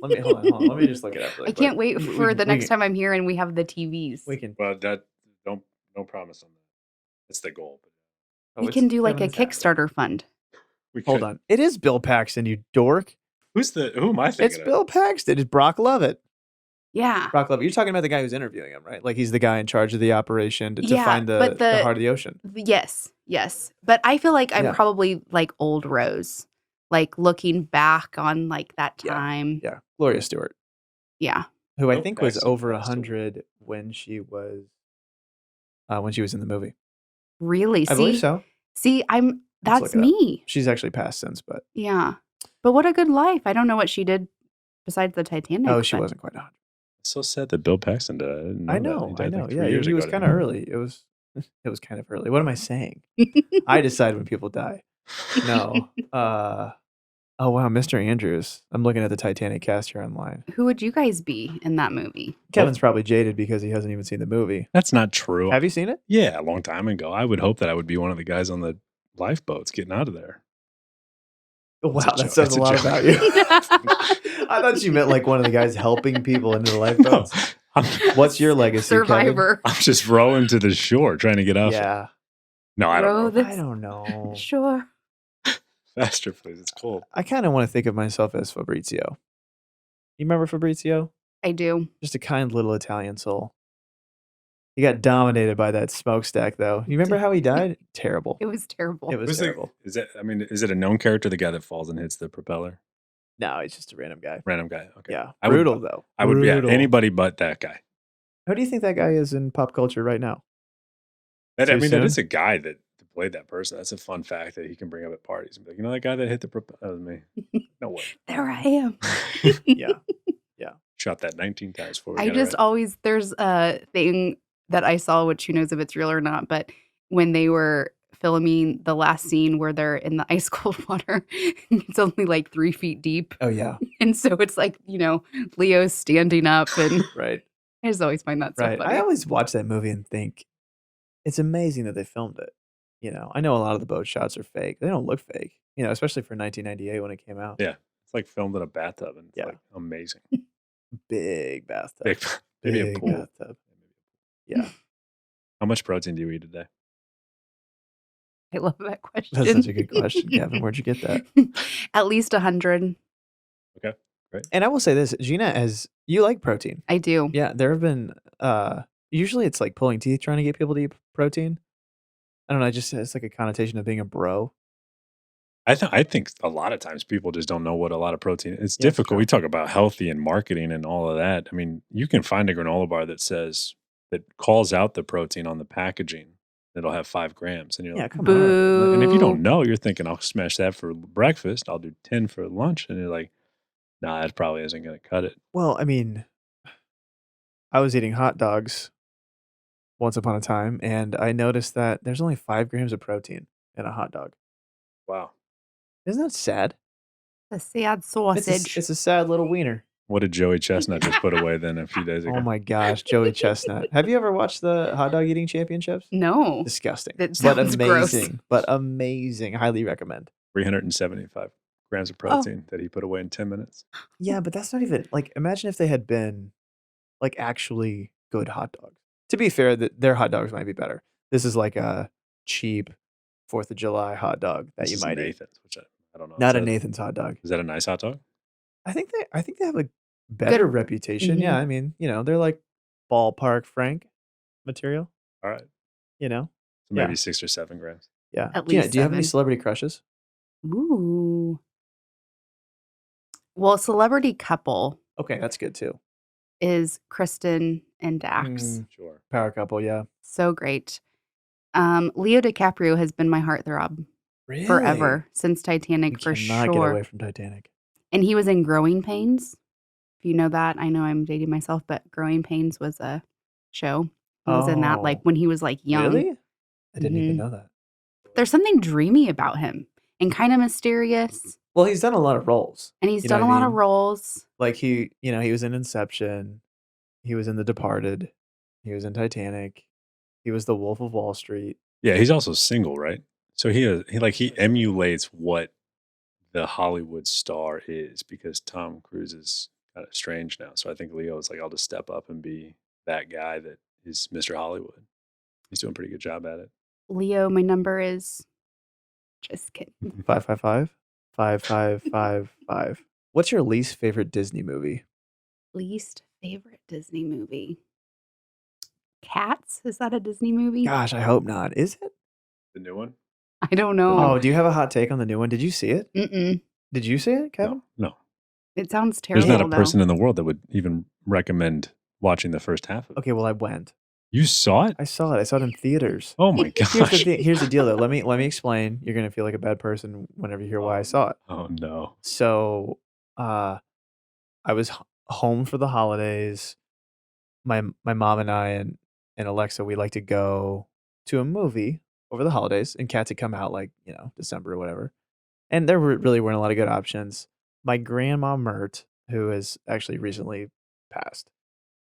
Let me hold on. Let me just look it up really I quick. can't wait for the next time I'm here and we have the TVs. We can. Well, that don't promise on that. It's the goal. But We can do like a Kickstarter fund. Hold on. It is Bill Paxton, you dork. Who am I thinking It's Bill Paxton. It's Brock Lovett. Yeah. Brock Lovett. You're talking about the guy who's interviewing him, right? Like he's the guy in charge of the operation to find the heart of the ocean. Yes. But I feel like I'm probably like old Rose, like looking back on like that time. Yeah. Gloria Stewart. Yeah. Who I think was over 100 when she was in the movie. Really? I believe so. See, that's me. She's actually passed since, but. Yeah. But what a good life. I don't know what she did besides the Titanic. Oh, she wasn't quite 100. It's so sad that Bill Paxton died. I know. Yeah, he was kind of early. It was kind of early. What am I saying? I decide when people die. No. Oh, wow, Mr. Andrews. I'm looking at the Titanic cast here online. Who would you guys be in that movie? Kevin's probably jaded because he hasn't even seen the movie. That's not true. Have you seen it? Yeah, a long time ago. I would hope that I would be one of the guys on the lifeboats getting out of there. Wow, that says a lot about you. I thought you meant like one of the guys helping people into the lifeboats. No, what's your legacy, Survivor. Kevin? I'm just rowing to the shore tring to get off. Yeah. No, I don't know. I don't know. Sure. Faster, please. It's cold. I kind of want to think of myself as Fabrizio. You remember Fabrizio? I do. Just a kind little Italian soul. He got dominated by that smokestack, though. You remember how he died? Terrible. It was terrible. It was terrible. Is it a known character, the guy that falls and hits the propeller? No, he's just a random guy. Random guy. Okay. Yeah. Brutal, though. I would be anybody but that guy. Who do you think that guy is in pop culture right now? That is a guy that played that person. That's a fun fact that he can bring up at parties and be like, you know that guy that hit the propeller? That was me. No way. There I am. Yeah. Shot that 19 times before I just always, there's a thing that I saw, which who knows if it's real or not, but when they were filming the last scene where they're in the ice cold water, it's only like 3 feet deep. Oh, yeah. And so it's like, Leo's standing up and right. I just always find that so funny. I always watch that movie and think it's amazing that they filmed it. I know a lot of the boat shots are fake. They don't look fake, especially for 1998 when it came out. Yeah. It's like filmed in a bathtub and it's like amazing. Big bathtub. Maybe a pool. Bathtub. Yeah. How much protein do you eat a day? I love that question. That's such a good question, Kevin. Where'd you get that? At least 100. Okay, great. And I will say this, Gina, you like protein. I do. Yeah, there have been, usually it's like pulling teeth trying to get people to eat protein. I don't know, it's like a connotation of being a bro. I think a lot of times people just don't know what a lot of protein is. It's difficult. We talk about healthy and marketing and all of that. I mean, you can find a granola bar that calls out the protein on the packaging. It'll have 5 grams. And you're like, come on. And if you don't know, you're thinking, I'll smash that for breakfast. I'll do 10 for lunch. And you're like, nah, that probably isn't going to cut it. Well, I mean, I was eating hot dogs once upon a time, and I noticed that there's only 5 grams of protein in a hot dog. Wow. Isn't that sad? A sad sausage. It's a sad little wiener. What did Joey Chestnut just put away then a few days ago? Oh my gosh, Joey Chestnut. Have you ever watched the hot dog eating championships? No. Disgusting. That sounds gross. But amazing. Highly recommend. 375 grams of protein that he put away in 10 minutes. Yeah, but that's not even, like, imagine if they had been, like, actually good hot dogs. To be fair, their hot dogs might be better. This is like a cheap 4th of July hot dog that you might eat. Nathan's, which I don't know. Not a Nathan's hot dog. Is that a nice hot dog? I think they have a better reputation. Mm-hmm. Yeah, I mean, they're like ballpark Frank material. All right. So maybe 6 or 7 grams. Yeah. At least do you have any 7. celebrity crushes? Ooh. Well, celebrity couple Okay, that's good too. is Kristen and Dax. Sure. Power couple, yeah. So great. Leo DiCaprio has been my heartthrob Really? forever since Titanic, for cannot sure. get away from Titanic. And he was in Growing Pains. If you know that, I know I'm dating myself, but Growing Pains was a show. He was in that like when he was like young. Really? I didn't even know that. There's something dreamy about him and kind of mysterious. Well, he's done a lot of roles. And he's You know done a what I lot of mean? roles. Like he was in Inception. He was in The Departed. He was in Titanic. He was the Wolf of Wall Street. Yeah, he's also single, right? So he emulates what the Hollywood star is because Tom Cruise is kind of strange now. So I think Leo is like, I'll just step up and be that guy that is Mr. Hollywood. He's doing a pretty good job at it. Leo, my number is just kidding. 555 5555. What's your least favorite Disney movie? Least favorite Disney movie. Cats? Is that a Disney movie? Gosh, I hope not. Is it? The new one? I don't know. Oh, do you have a hot take on the new one? Did you see it? Mm-mm. Did you see it, Kevin? No. It sounds terrible. There's not a person in the world that would even recommend watching the first half of it. Okay, well, I went. You saw it? I saw it. I saw it in theaters. Oh my gosh. Here's the deal, though. Let me explain. You're gonna feel like a bad person whenever you hear why I saw it. Oh no. So, I was home for the holidays. My mom and I and Alexa, we like to go to a movie over the holidays, and Cats had come out like December or whatever, and there really weren't a lot of good options. My grandma Mert, who has actually recently passed,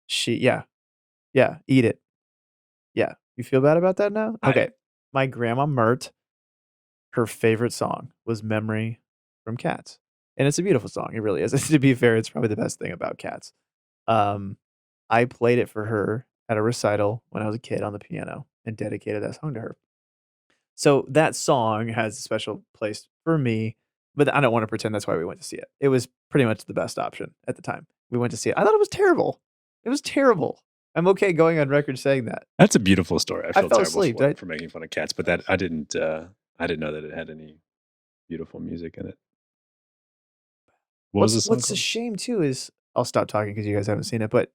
eat it. Yeah, you feel bad about that now? Okay, my grandma Mert, her favorite song was "Memory" from Cats, and it's a beautiful song. It really is. To be fair, it's probably the best thing about Cats. I played it for her at a recital when I was a kid on the piano and dedicated that song to her. So that song has a special place for me, but I don't want to pretend that's why we went to see it. It was pretty much the best option at the time. We went to see it. I thought it was terrible. It was terrible. I'm okay going on record saying that. That's a beautiful story. I feel fell terrible asleep, for making fun of Cats, but that I didn't know that it had any beautiful music in it. What was the song What's a called? shame too is I'll stop talking because you guys haven't seen it, but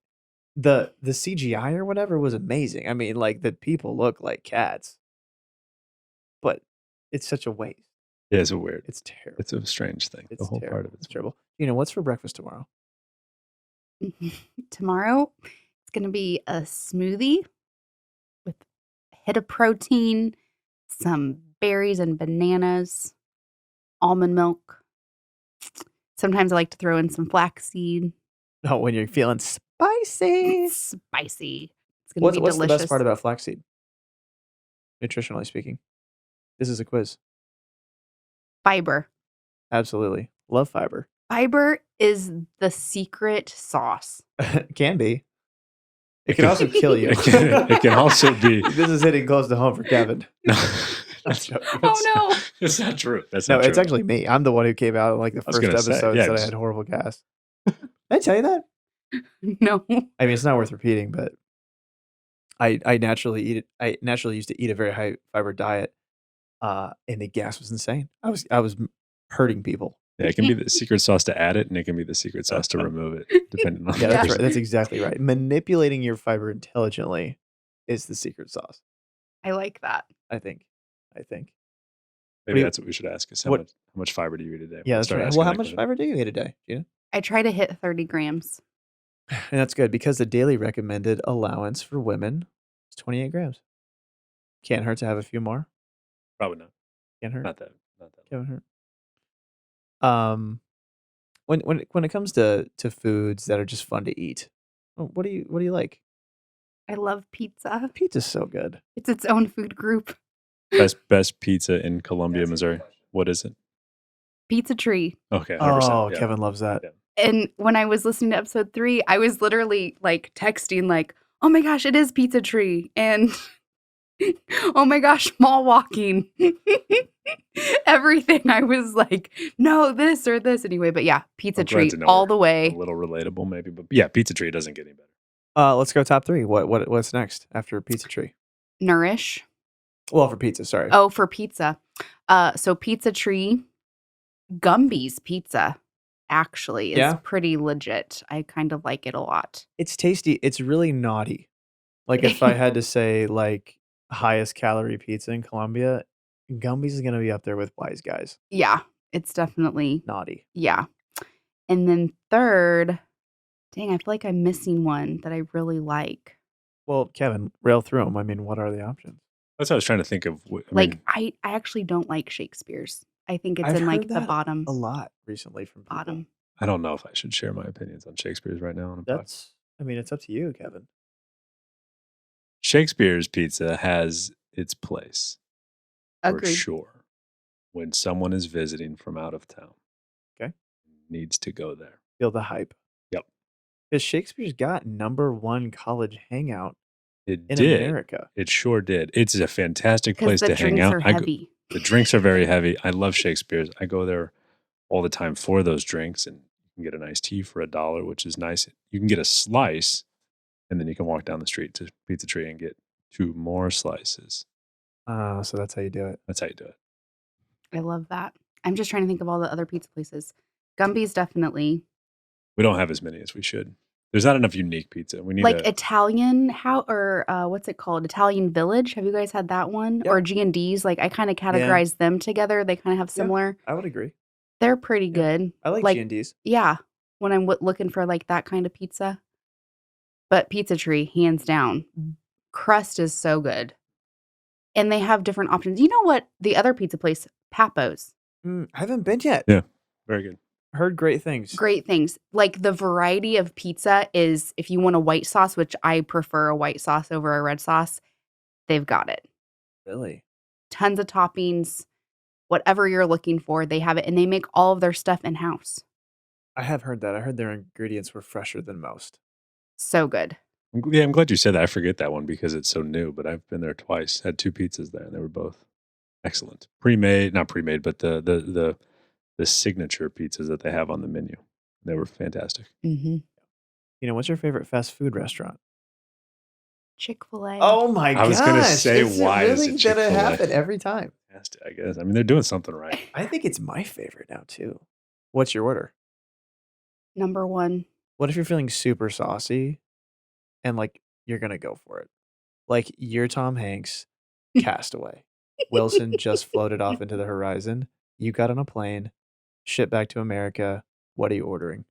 the CGI or whatever was amazing. I mean, like the people look like cats, but it's such a waste. Yeah, it's weird. It's terrible. It's a strange thing. It's the whole terrible. part of It's terrible. What's for breakfast tomorrow? Tomorrow, it's going to be a smoothie with a hit of protein, some berries and bananas, almond milk. Sometimes I like to throw in some flaxseed. Oh, when you're feeling spicy. Spicy. It's going to be What's delicious. the best part about flaxseed? Nutritionally speaking. This is a quiz. Fiber. Absolutely. Love fiber. Fiber is the secret sauce. Can be. It can also kill you. It can also be. This is hitting close to home for Kevin. Oh no. It's not true. That's No, not true. it's actually me. I'm the one who came out in like the first episode that I had horrible gas. Did I tell you that? No. I mean, it's not worth repeating, but I naturally eat it. I naturally used to eat a very high fiber diet, and the gas was insane. I was hurting people. Yeah, it can be the secret sauce to add it, and it can be the secret sauce to remove it, depending on. Yeah, that's right. That's exactly right. Manipulating your fiber intelligently is the secret sauce. I like that. I think. Maybe that's what we should ask: is how much fiber do you eat a day? Yeah, that's right. Well, how much fiber do you eat a day, Gina? I try to hit 30 grams. And that's good because the daily recommended allowance for women is 28 grams. Can't hurt to have a few more. Probably not. Can't hurt. Not that. Can't hurt. When it comes to foods that are just fun to eat, what do you like? I love pizza. Pizza's so good. It's its own food group. Best pizza in Columbia, Missouri. What is it? Pizza Tree. Okay. 100%. Oh, Yeah. Kevin loves that. Yeah. And when I was listening to episode 3, I was literally like texting like, oh my gosh, it is Pizza Tree. And oh my gosh, mall walking. Everything. I was like, no, this or this anyway. But yeah, Pizza Tree all the way. A little relatable maybe. But yeah, Pizza Tree doesn't get any better. Let's go top 3. What's next after Pizza Tree? Nourish. Well, for pizza, sorry. Oh, for pizza. So Pizza Tree, Gumby's Pizza actually is pretty legit. I kind of like it a lot. It's tasty. It's really naughty. Like if I had to say like highest calorie pizza in Columbia, Gumby's is going to be up there with Wise Guys. Yeah, it's definitely naughty. Yeah. And then third, dang, I feel like I'm missing one that I really like. Well, Kevin, rail through them. I mean, what are the options? That's what I was trying to think of. I actually don't like Shakespeare's. I think it's I've in like heard the that bottom. a lot recently from people. Bottom. I don't know if I should share my opinions on Shakespeare's right now. I mean, it's up to you, Kevin. Shakespeare's Pizza has its place. Agreed. For sure. When someone is visiting from out of town. Okay. Needs to go there. Feel the hype. Yep. Because Shakespeare's got #1 college hangout It in did. America. It sure did. It's a fantastic Because place the to hang drinks out. are heavy. The drinks are very heavy. I love Shakespeare's. I go there all the time for those drinks, and you can get an iced tea for $1, which is nice. You can get a slice, and then you can walk down the street to Pizza Tree and get 2 more slices. Oh, so that's how you do it. That's how you do it. I love that. I'm just trying to think of all the other pizza places. Gumby's definitely. We don't have as many as we should. There's not enough unique pizza. We need Like Italian, what's it called? Italian Village. Have you guys had that one? Yeah. Or G&D's? Like I kind of categorize them together. They kind of have similar. I would agree. They're pretty good. I like G&D's. Yeah, when I'm looking for like that kind of pizza. But Pizza Tree, hands down, crust is so good. And they have different options. You know what? The other pizza place, Papo's. I haven't been yet. Yeah, very good. Heard great things. Great things. Like the variety of pizza is, if you want a white sauce, which I prefer a white sauce over a red sauce, they've got it. Really? Tons of toppings, whatever you're looking for, they have it. And they make all of their stuff in-house. I have heard that. I heard their ingredients were fresher than most. So good. Yeah, I'm glad you said that. I forget that one because it's so new, but I've been there twice. Had 2 pizzas there, and they were both excellent. Not pre-made, but the signature pizzas that they have on the menu. They were fantastic. Mm-hmm. You know, what's your favorite fast food restaurant? Chick-fil-A. Oh my gosh. I was gonna say, is why it is really it gonna Chick-fil-A? happen every time? Fantastic, I guess. I mean, they're doing something right. I think it's my favorite now too. What's your order? Number 1. What if you're feeling super saucy and like you're gonna go for it? Like you're Tom Hanks, Castaway. Wilson just floated off into the horizon. You got on a plane, shipped back to America. What are you ordering?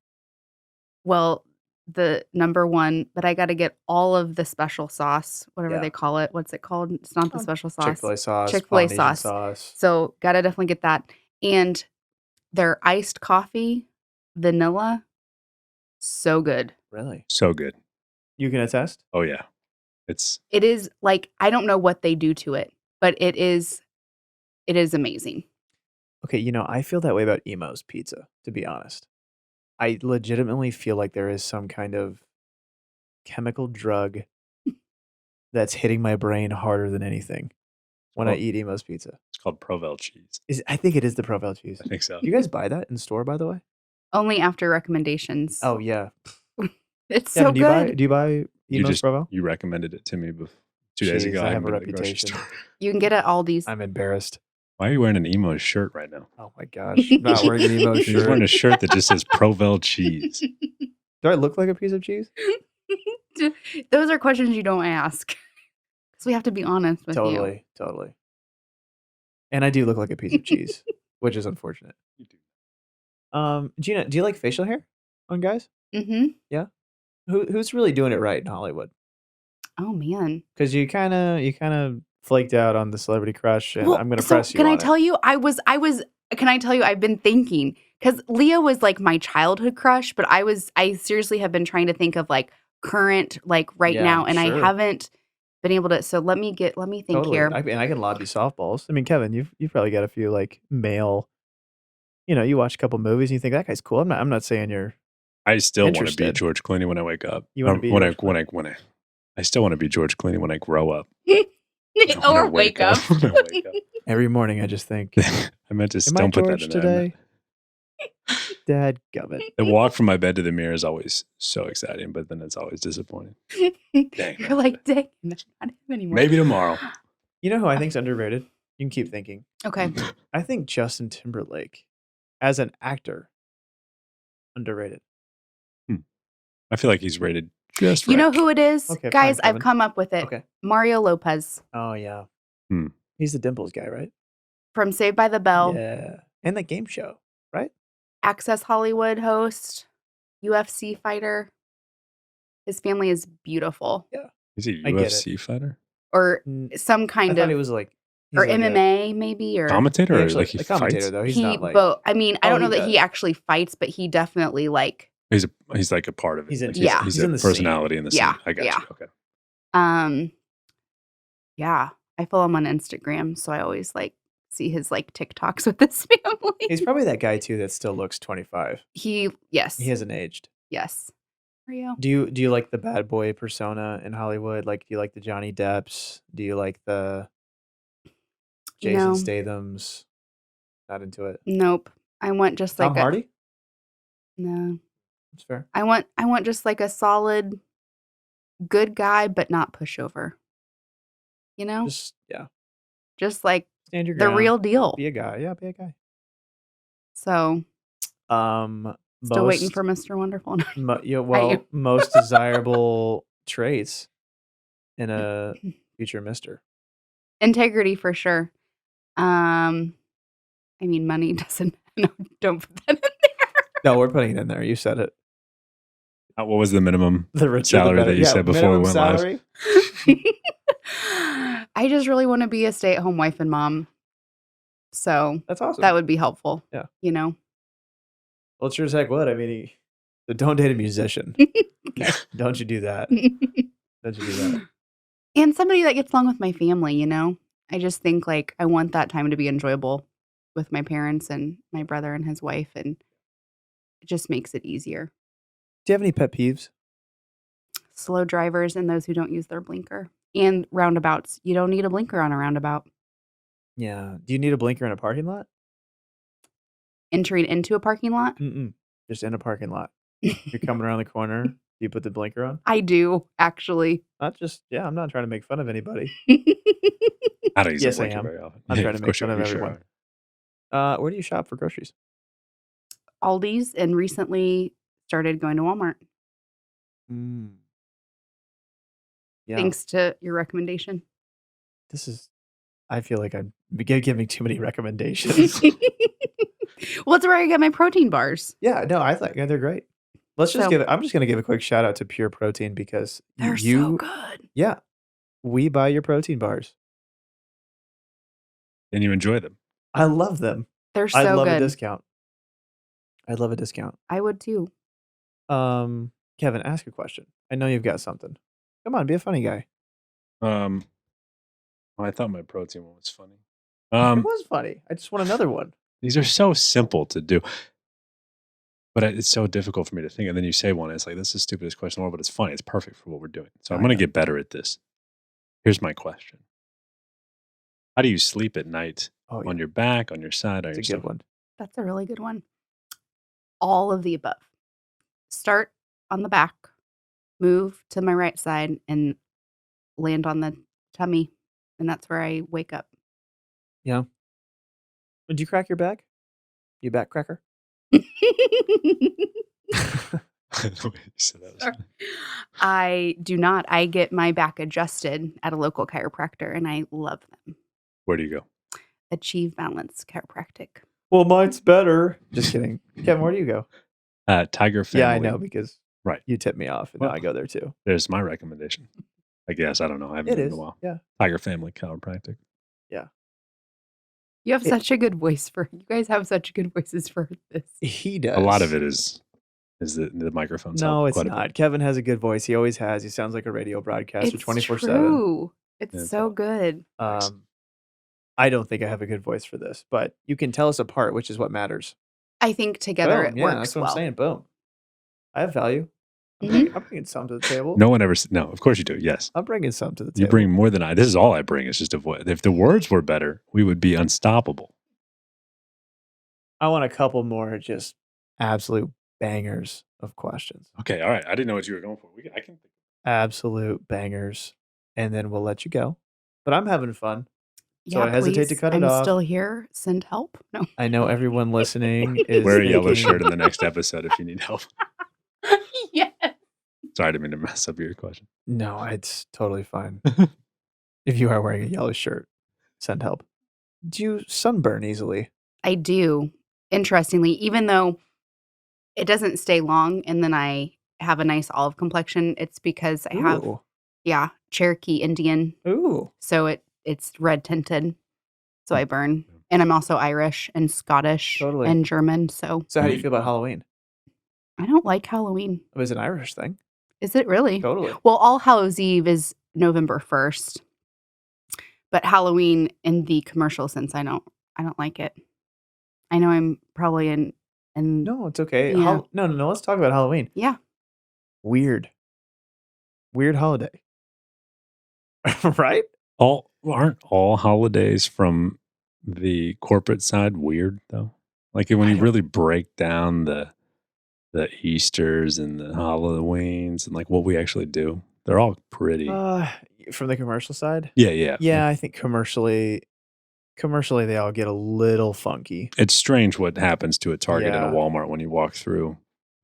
Well, the number 1, but I got to get all of the special sauce, whatever they call it. What's it called? It's not the special sauce. Chick-fil-A sauce. Chick-fil-A Polynesian sauce. So got to definitely get that. And their iced coffee, vanilla, so good. Really? So good. You can attest? Oh yeah. It is like, I don't know what they do to it, but it is amazing. Okay, you know, I feel that way about Emo's Pizza, to be honest. I legitimately feel like there is some kind of chemical drug that's hitting my brain harder than anything when I eat Emo's Pizza. It's called Provel cheese. I think it is the Provel cheese. I think so. Do you guys buy that in store, by the way? Only after recommendations. Oh, yeah. It's so Kevin, good. Do you buy Emo's Provel? You recommended it to me 2 days Jeez, ago. I have haven't a been to the grocery reputation. store. You can get it at Aldi's. I'm embarrassed. Why are you wearing an emo shirt right now? Oh my gosh. I'm not wearing an Emo He's shirt. wearing a shirt that just says Provel cheese. Do I look like a piece of cheese? Those are questions you don't ask. Because we have to be honest with you. Totally. And I do look like a piece of cheese, which is unfortunate. You do. Gina, do you like facial hair on guys? Mm-hmm. Yeah. Who's really doing it right in Hollywood? Oh man. Because you kind of flaked out on the Celebrity Crush, and I'm going to press you. Can on I it. tell you? Can I tell you? I've been thinking because Leo was like my childhood crush, but I seriously have been trying to think of like current, like right now, and I haven't been able to. So let me think here. I can lob you softballs. I mean, Kevin, you've probably got a few like male. You know, you watch a couple movies and you think that guy's cool. I'm not saying you're. I still want to be Interested. George Clooney when I wake up. You want to be when George I still want to be George Clooney when I grow up. Or wake up. When I wake up. Every morning, I just think, I meant to am I don't put that George in there. today? Dad gummit. The walk from my bed to the mirror is always so exciting, but then it's always disappointing. Dang, You're like, dang, that's not him anymore. Maybe tomorrow. You know who I think's underrated? You can keep thinking. Okay. I think Justin Timberlake, as an actor, underrated. I feel like he's rated just right. You know who it is? Okay, Guys, fine, I've Kevin. come up with it. Okay. Mario Lopez Oh yeah. Hmm. He's the Dimples guy, right? from Saved by the Bell, Yeah. And that game show, right? Access Hollywood host, UFC fighter. His family is beautiful. Is he a I get it. UFC fighter? Or Mm, some I kind thought of, he was like or he's like a- MMA maybe, or Commentator? he Or actually, like he a commentator fights? though. He's he not like both. I mean, I Oh, don't know he that he does. actually fights, but he definitely like, He's like a part of it. He's in- Like Yeah. He's he's in a the scene. personality in the Yeah, scene. I got yeah. you. Okay. yeah. I follow him on Instagram, so I always like see his like TikToks with his family. he's probably that guy too that still looks 25. Yes. He hasn't aged. Yes. for you? Do you like the bad boy persona in Hollywood? Like, do you like the Johnny Depps? Do you like the Jason No, Stathams? Not into it. nope. I want just Tom like a Hardy? no. That's fair. I want just like a solid good guy, but not pushover. You know, Just yeah, just like stand your the ground. real deal. Be a guy. Yeah, be a guy. So still waiting Most for Mr. Wonderful. yeah, How well, you? most desirable traits in a future mister. Integrity for sure. I mean, money doesn't. No, don't put that in there. No, we're putting it in there. You said it. What was the minimum The richer, the salary better. that you Yeah, said before we minimum went live? salary. I just really want to be a stay-at-home wife and mom. So That's awesome. that would be helpful. Yeah. You know? Well, it sure as heck would. I mean, so don't date a musician. Don't you do that. Don't you do that. And somebody that gets along with my family, you know? I just think like I want that time to be enjoyable with my parents and my brother and his wife, and it just makes it easier. Do you have any pet peeves? Slow drivers and those who don't use their blinker. And roundabouts. You don't need a blinker on a roundabout. Yeah. Do you need a blinker in a parking lot? Entering into a parking lot? Mm-mm. Just in a parking lot. You're coming around the corner. Do you put the blinker on? I do, actually. Not just, yeah, I'm not trying to make fun of anybody. I don't use Yes, a I blinker am. very often. I'm trying to make fun of you sure everyone. are. Where do you shop for groceries? Aldi's, and recently started going to Walmart. Yeah. Thanks to your recommendation. I feel like I'm giving too many recommendations. Well, that's where I get my protein bars. Yeah, no, I think they're great. I'm just going to give a quick shout out to Pure Protein because They're so good. Yeah, we buy your protein bars. And you enjoy them. I love them. They're so I'd love good. a discount. I'd love a discount. I would too. Kevin, ask a question. I know you've got something. Come on, be a funny guy. Well, I thought my protein one was funny. It was funny. I just want another one. These are so simple to do, but it's so difficult for me to think. And then you say one, it's like, this is the stupidest question in the world, but it's funny. It's perfect for what we're doing. So I'm going to get better at this. Here's my question. How do you sleep at night? On your back, on your side, on your That's a good one. That's a really good one. All of the above. Start on the back, move to my right side, and land on the tummy. And that's where I wake up. Yeah. Did you crack your back? You back cracker? I do not. I get my back adjusted at a local chiropractor, and I love them. Where do you go? Achieve Balance Chiropractic. Well, mine's better. Just kidding. Kevin, where do you go? Tiger Family. Yeah, I know because right. You tipped me off, and now I go there too. There's my recommendation. I guess. I don't know. I haven't been in a while. Yeah. Tiger Family Chiropractic. Yeah. You have such a good voice for. You guys have such good voices for this. He does. A lot of it is the microphones. No, it's not. Kevin has a good voice. He always has. He sounds like a radio broadcaster 24/7. True. It's so good. I don't think I have a good voice for this, but you can tell us apart, which is what matters. I think together it works that's what well. I'm saying. Boom. I have value. I'm bringing some to the table. No one ever. No, of course you do. Yes. I'm bringing some to the table. You bring more than I. This is all I bring. It's just a voice. If the words were better, we would be unstoppable. I want a couple more just absolute bangers of questions. Okay. All right. I didn't know what you were going for. I can. Absolute bangers. And then we'll let you go. But I'm having fun. So Yeah, I hesitate to cut it off. I'm still here. Send help. No. I know everyone listening is wear a yellow shirt in the next episode if you need help. Yes. Sorry, I didn't mean to mess up your question. No, it's totally fine. If you are wearing a yellow shirt, send help. Do you sunburn easily? I do. Interestingly, even though it doesn't stay long and then I have a nice olive complexion, it's because I have Cherokee Indian. Ooh. So it's red tinted. So I burn. And I'm also Irish and Scottish and German. So how do you feel about Halloween? I don't like Halloween. It was an Irish thing. Is it really? Totally. Well, All Hallows Eve is November 1st. But Halloween in the commercial sense, I don't like it. I know I'm probably in No, it's okay. Yeah. No. Let's talk about Halloween. Yeah. Weird. Weird holiday. Right? Aren't all holidays from the corporate side weird though? Like when I you don't really break down the Easters and the Halloweens and like what we actually do, they're all pretty. uh from the commercial side? Yeah. Yeah, I think commercially they all get a little funky. It's strange what happens to a Target and a Yeah. Walmart when you walk through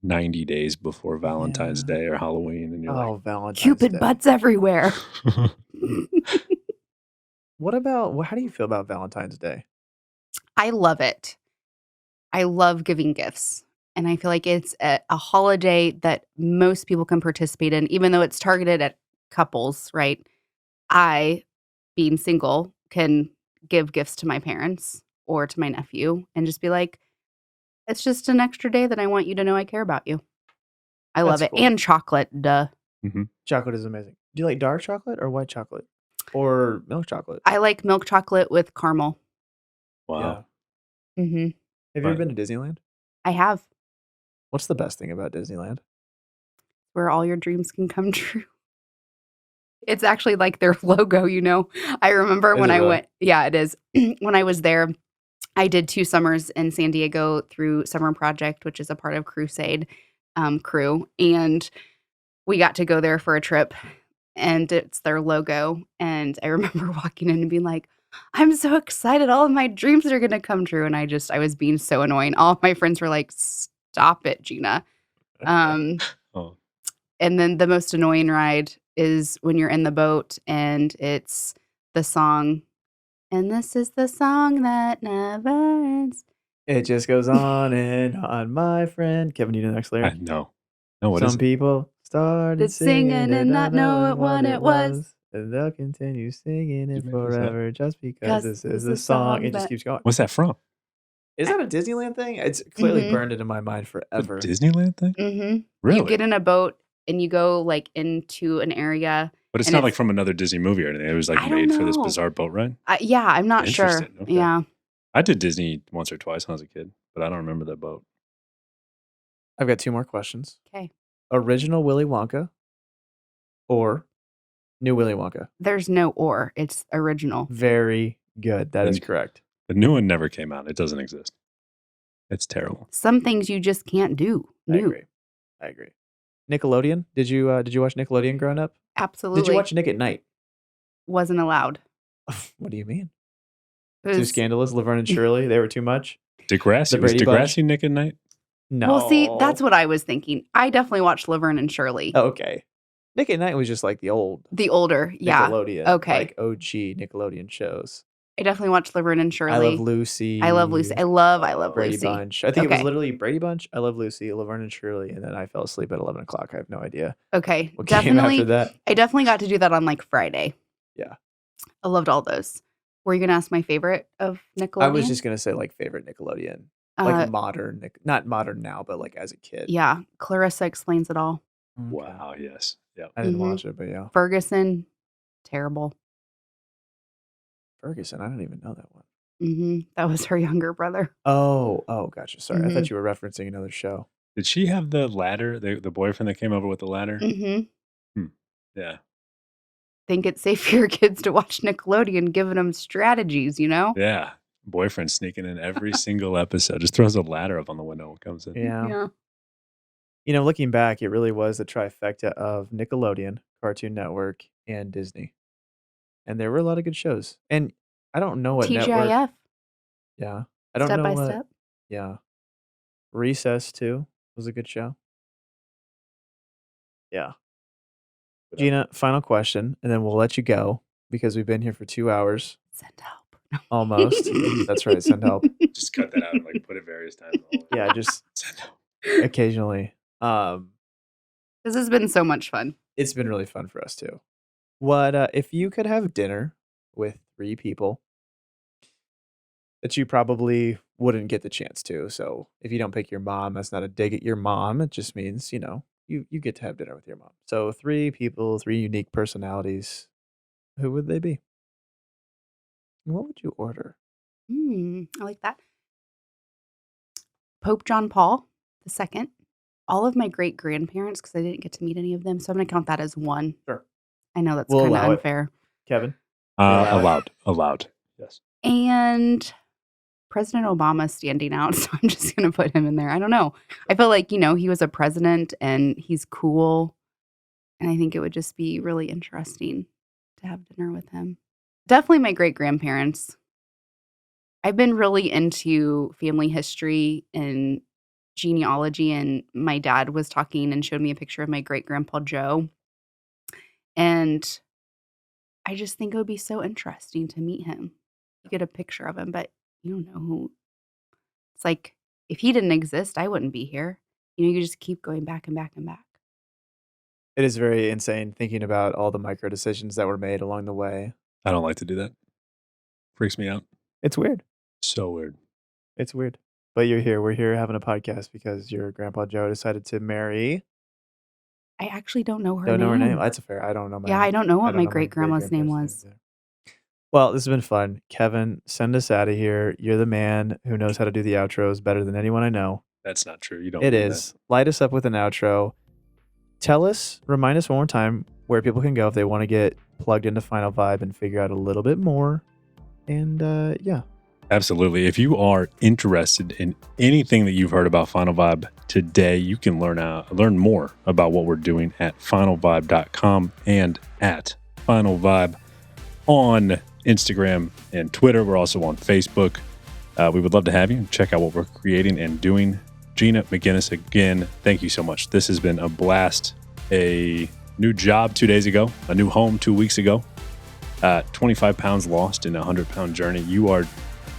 90 days before Valentine's Yeah. Day or Halloween and you're Oh, Valentine's Cupid Day. butts everywhere. like, How do you feel about Valentine's Day? I love it. I love giving gifts. And I feel like it's a holiday that most people can participate in, even though it's targeted at couples, right? I, being single, can give gifts to my parents or to my nephew and just be like, it's just an extra day that I want you to know I care about you. I love That's it. cool. And chocolate, duh. Chocolate is amazing. Do you like dark chocolate or white chocolate? Or milk chocolate? I like milk chocolate with caramel. wow. Mm-hmm. Have you ever been to Disneyland? I have. What's the best thing about Disneyland? Where all your dreams can come true. It's actually like their logo, you know. I remember Is when it I really? went, yeah, it is. When I was there, I did 2 summers in San Diego through Summer Project, which is a part of Crusade crew. And we got to go there for a trip and it's their logo. And I remember walking in and being like, I'm so excited. All of my dreams are going to come true. And I was being so annoying. All of my friends were like, stop it, Gina. Oh. And then the most annoying ride is when you're in the boat and it's the song, and this is the song that never ends. It just goes on and on, my friend. Kevin, you know the next lyric? No, what Some is it? people started Did singing and not know what it was. and they'll continue singing it Did you make this up? forever just because 'Cause this this is the is song. It song just that- keeps going. What's that from? Is that a Disneyland thing? It's clearly Mhm. burned into my mind A forever. Disneyland thing? Mm-hmm. Really? You get in a boat and you go like into an area. But it's and not like from another Disney movie or anything. It was like I don't made for this know. bizarre boat ride. Yeah, I'm not sure. Interesting. Okay. Yeah. I did Disney once or twice when I was a kid, but I don't remember that boat. I've got 2 more questions. Okay. Original Willy Wonka or new Willy Wonka? There's no or. It's original. Very good. That is And- correct. The new one never came out. It doesn't exist. It's terrible. Some things you just can't do. New. I agree. Nickelodeon? Did you watch Nickelodeon growing up? Absolutely. Did you watch Nick at Night? Wasn't allowed. What do you mean? It Too was- scandalous. Laverne and Shirley, they were too much. Degrassi. The Was Brady Degrassi Bunch? Nick at Night? No. Well, see, that's what I was thinking. I definitely watched Laverne and Shirley. Oh, okay. Nick at Night was just like the old The older, yeah. Nickelodeon. Okay. Like OG Nickelodeon shows. I definitely watched Laverne and Shirley. I Love Lucy. I love Lucy. I love Brady Lucy. Bunch. I think it was Okay. literally Brady Bunch, I Love Lucy, Laverne and Shirley, and then I fell asleep at 11 o'clock. I have no idea Okay, what came after definitely. that. I definitely got to do that on like Friday. Yeah. I loved all those. Were you gonna ask my favorite of Nickelodeon? I was just going to say like favorite Nickelodeon. Uh, Like modern, not modern now, but like as a kid. yeah. Clarissa Explains It All. Okay. Wow. Yes. Yeah. I didn't Mhm. watch it, but yeah. Ferguson, terrible. Ferguson, I don't even know that one. That was her younger brother. Oh, gotcha. Sorry. I Mhm. thought you were referencing another show. Did she have the ladder? The boyfriend that came over with the ladder? Yeah. Think it's safe for your kids to watch Nickelodeon, giving them strategies, you know? Yeah. Boyfriend sneaking in every single episode. Just throws a ladder up on the window and comes in. Yeah. You know, looking back, it really was the trifecta of Nickelodeon, Cartoon Network, and Disney. And there were a lot of good shows. And I don't know what network. TGIF, Yeah. I don't Step know by what. Step. Yeah. Recess, too, was a good show. Yeah. Gina, final question, and then we'll let you go because we've been here for 2 hours Send help. No. almost. That's right. Send help. Just cut that out and like put it various times. Yeah, just Send help. occasionally. This has been so much fun. It's been really fun for us too. What if you could have dinner with 3 people that you probably wouldn't get the chance to? So if you don't pick your mom, that's not a dig at your mom. It just means, you get to have dinner with your mom. So 3 people, 3 unique personalities. Who would they be? And what would you order? I like that. Pope John Paul II, all of my great grandparents, because I didn't get to meet any of them. So I'm going to count that as one. Sure. I know that's We'll kind of allow it. unfair. Kevin? Allow it? Allowed. Yes. And President Obama standing out. So I'm just going to put him in there. I don't know. I feel like, he was a president and he's cool. And I think it would just be really interesting to have dinner with him. Definitely my great grandparents. I've been really into family history and genealogy, and my dad was talking and showed me a picture of my great grandpa Joe. And I just think it would be so interesting to meet him. You get a picture of him, but you don't know who. It's like if he didn't exist, I wouldn't be here. You just keep going back and back and back. It is very insane thinking about all the micro decisions that were made along the way. I don't like to do that. Freaks me out. It's weird. So weird. It's weird. But you're here. We're here having a podcast because your grandpa Joe decided to marry. I actually don't know her Don't name. know her name. That's fair. I don't know. I don't know I what don't my know great grandma's name great-grandparents' was. names either. Well, this has been fun. Kevin, send us out of here. You're the man who knows how to do the outros better than anyone I know. That's not true. You don't. It mean is. Light us up with an outro. Remind us one more time where people can go if they want to get plugged into FinalVibe and figure out a little bit more. And yeah. Absolutely. If you are interested in anything that you've heard about FinalVibe today, you can learn more about what we're doing at finalvibe.com and at FinalVibe on Instagram and Twitter. We're also on Facebook. We would love to have you check out what we're creating and doing. Gina McGinnis, again, thank you so much. This has been a blast. A new job 2 days ago, a new home 2 weeks ago, 25 pounds lost in a 100-pound journey. You are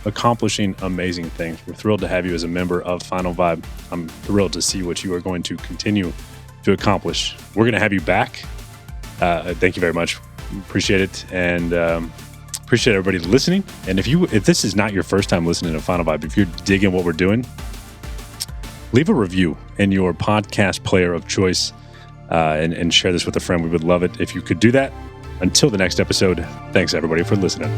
accomplishing amazing things. We're thrilled to have you as a member of FinalVibe. I'm thrilled to see what you are going to continue to accomplish. We're going to have you back. Thank you very much. Appreciate it. And appreciate everybody listening. And if this is not your first time listening to FinalVibe, if you're digging what we're doing, leave a review in your podcast player of choice and share this with a friend. We would love it if you could do that. Until the next episode, thanks everybody for listening.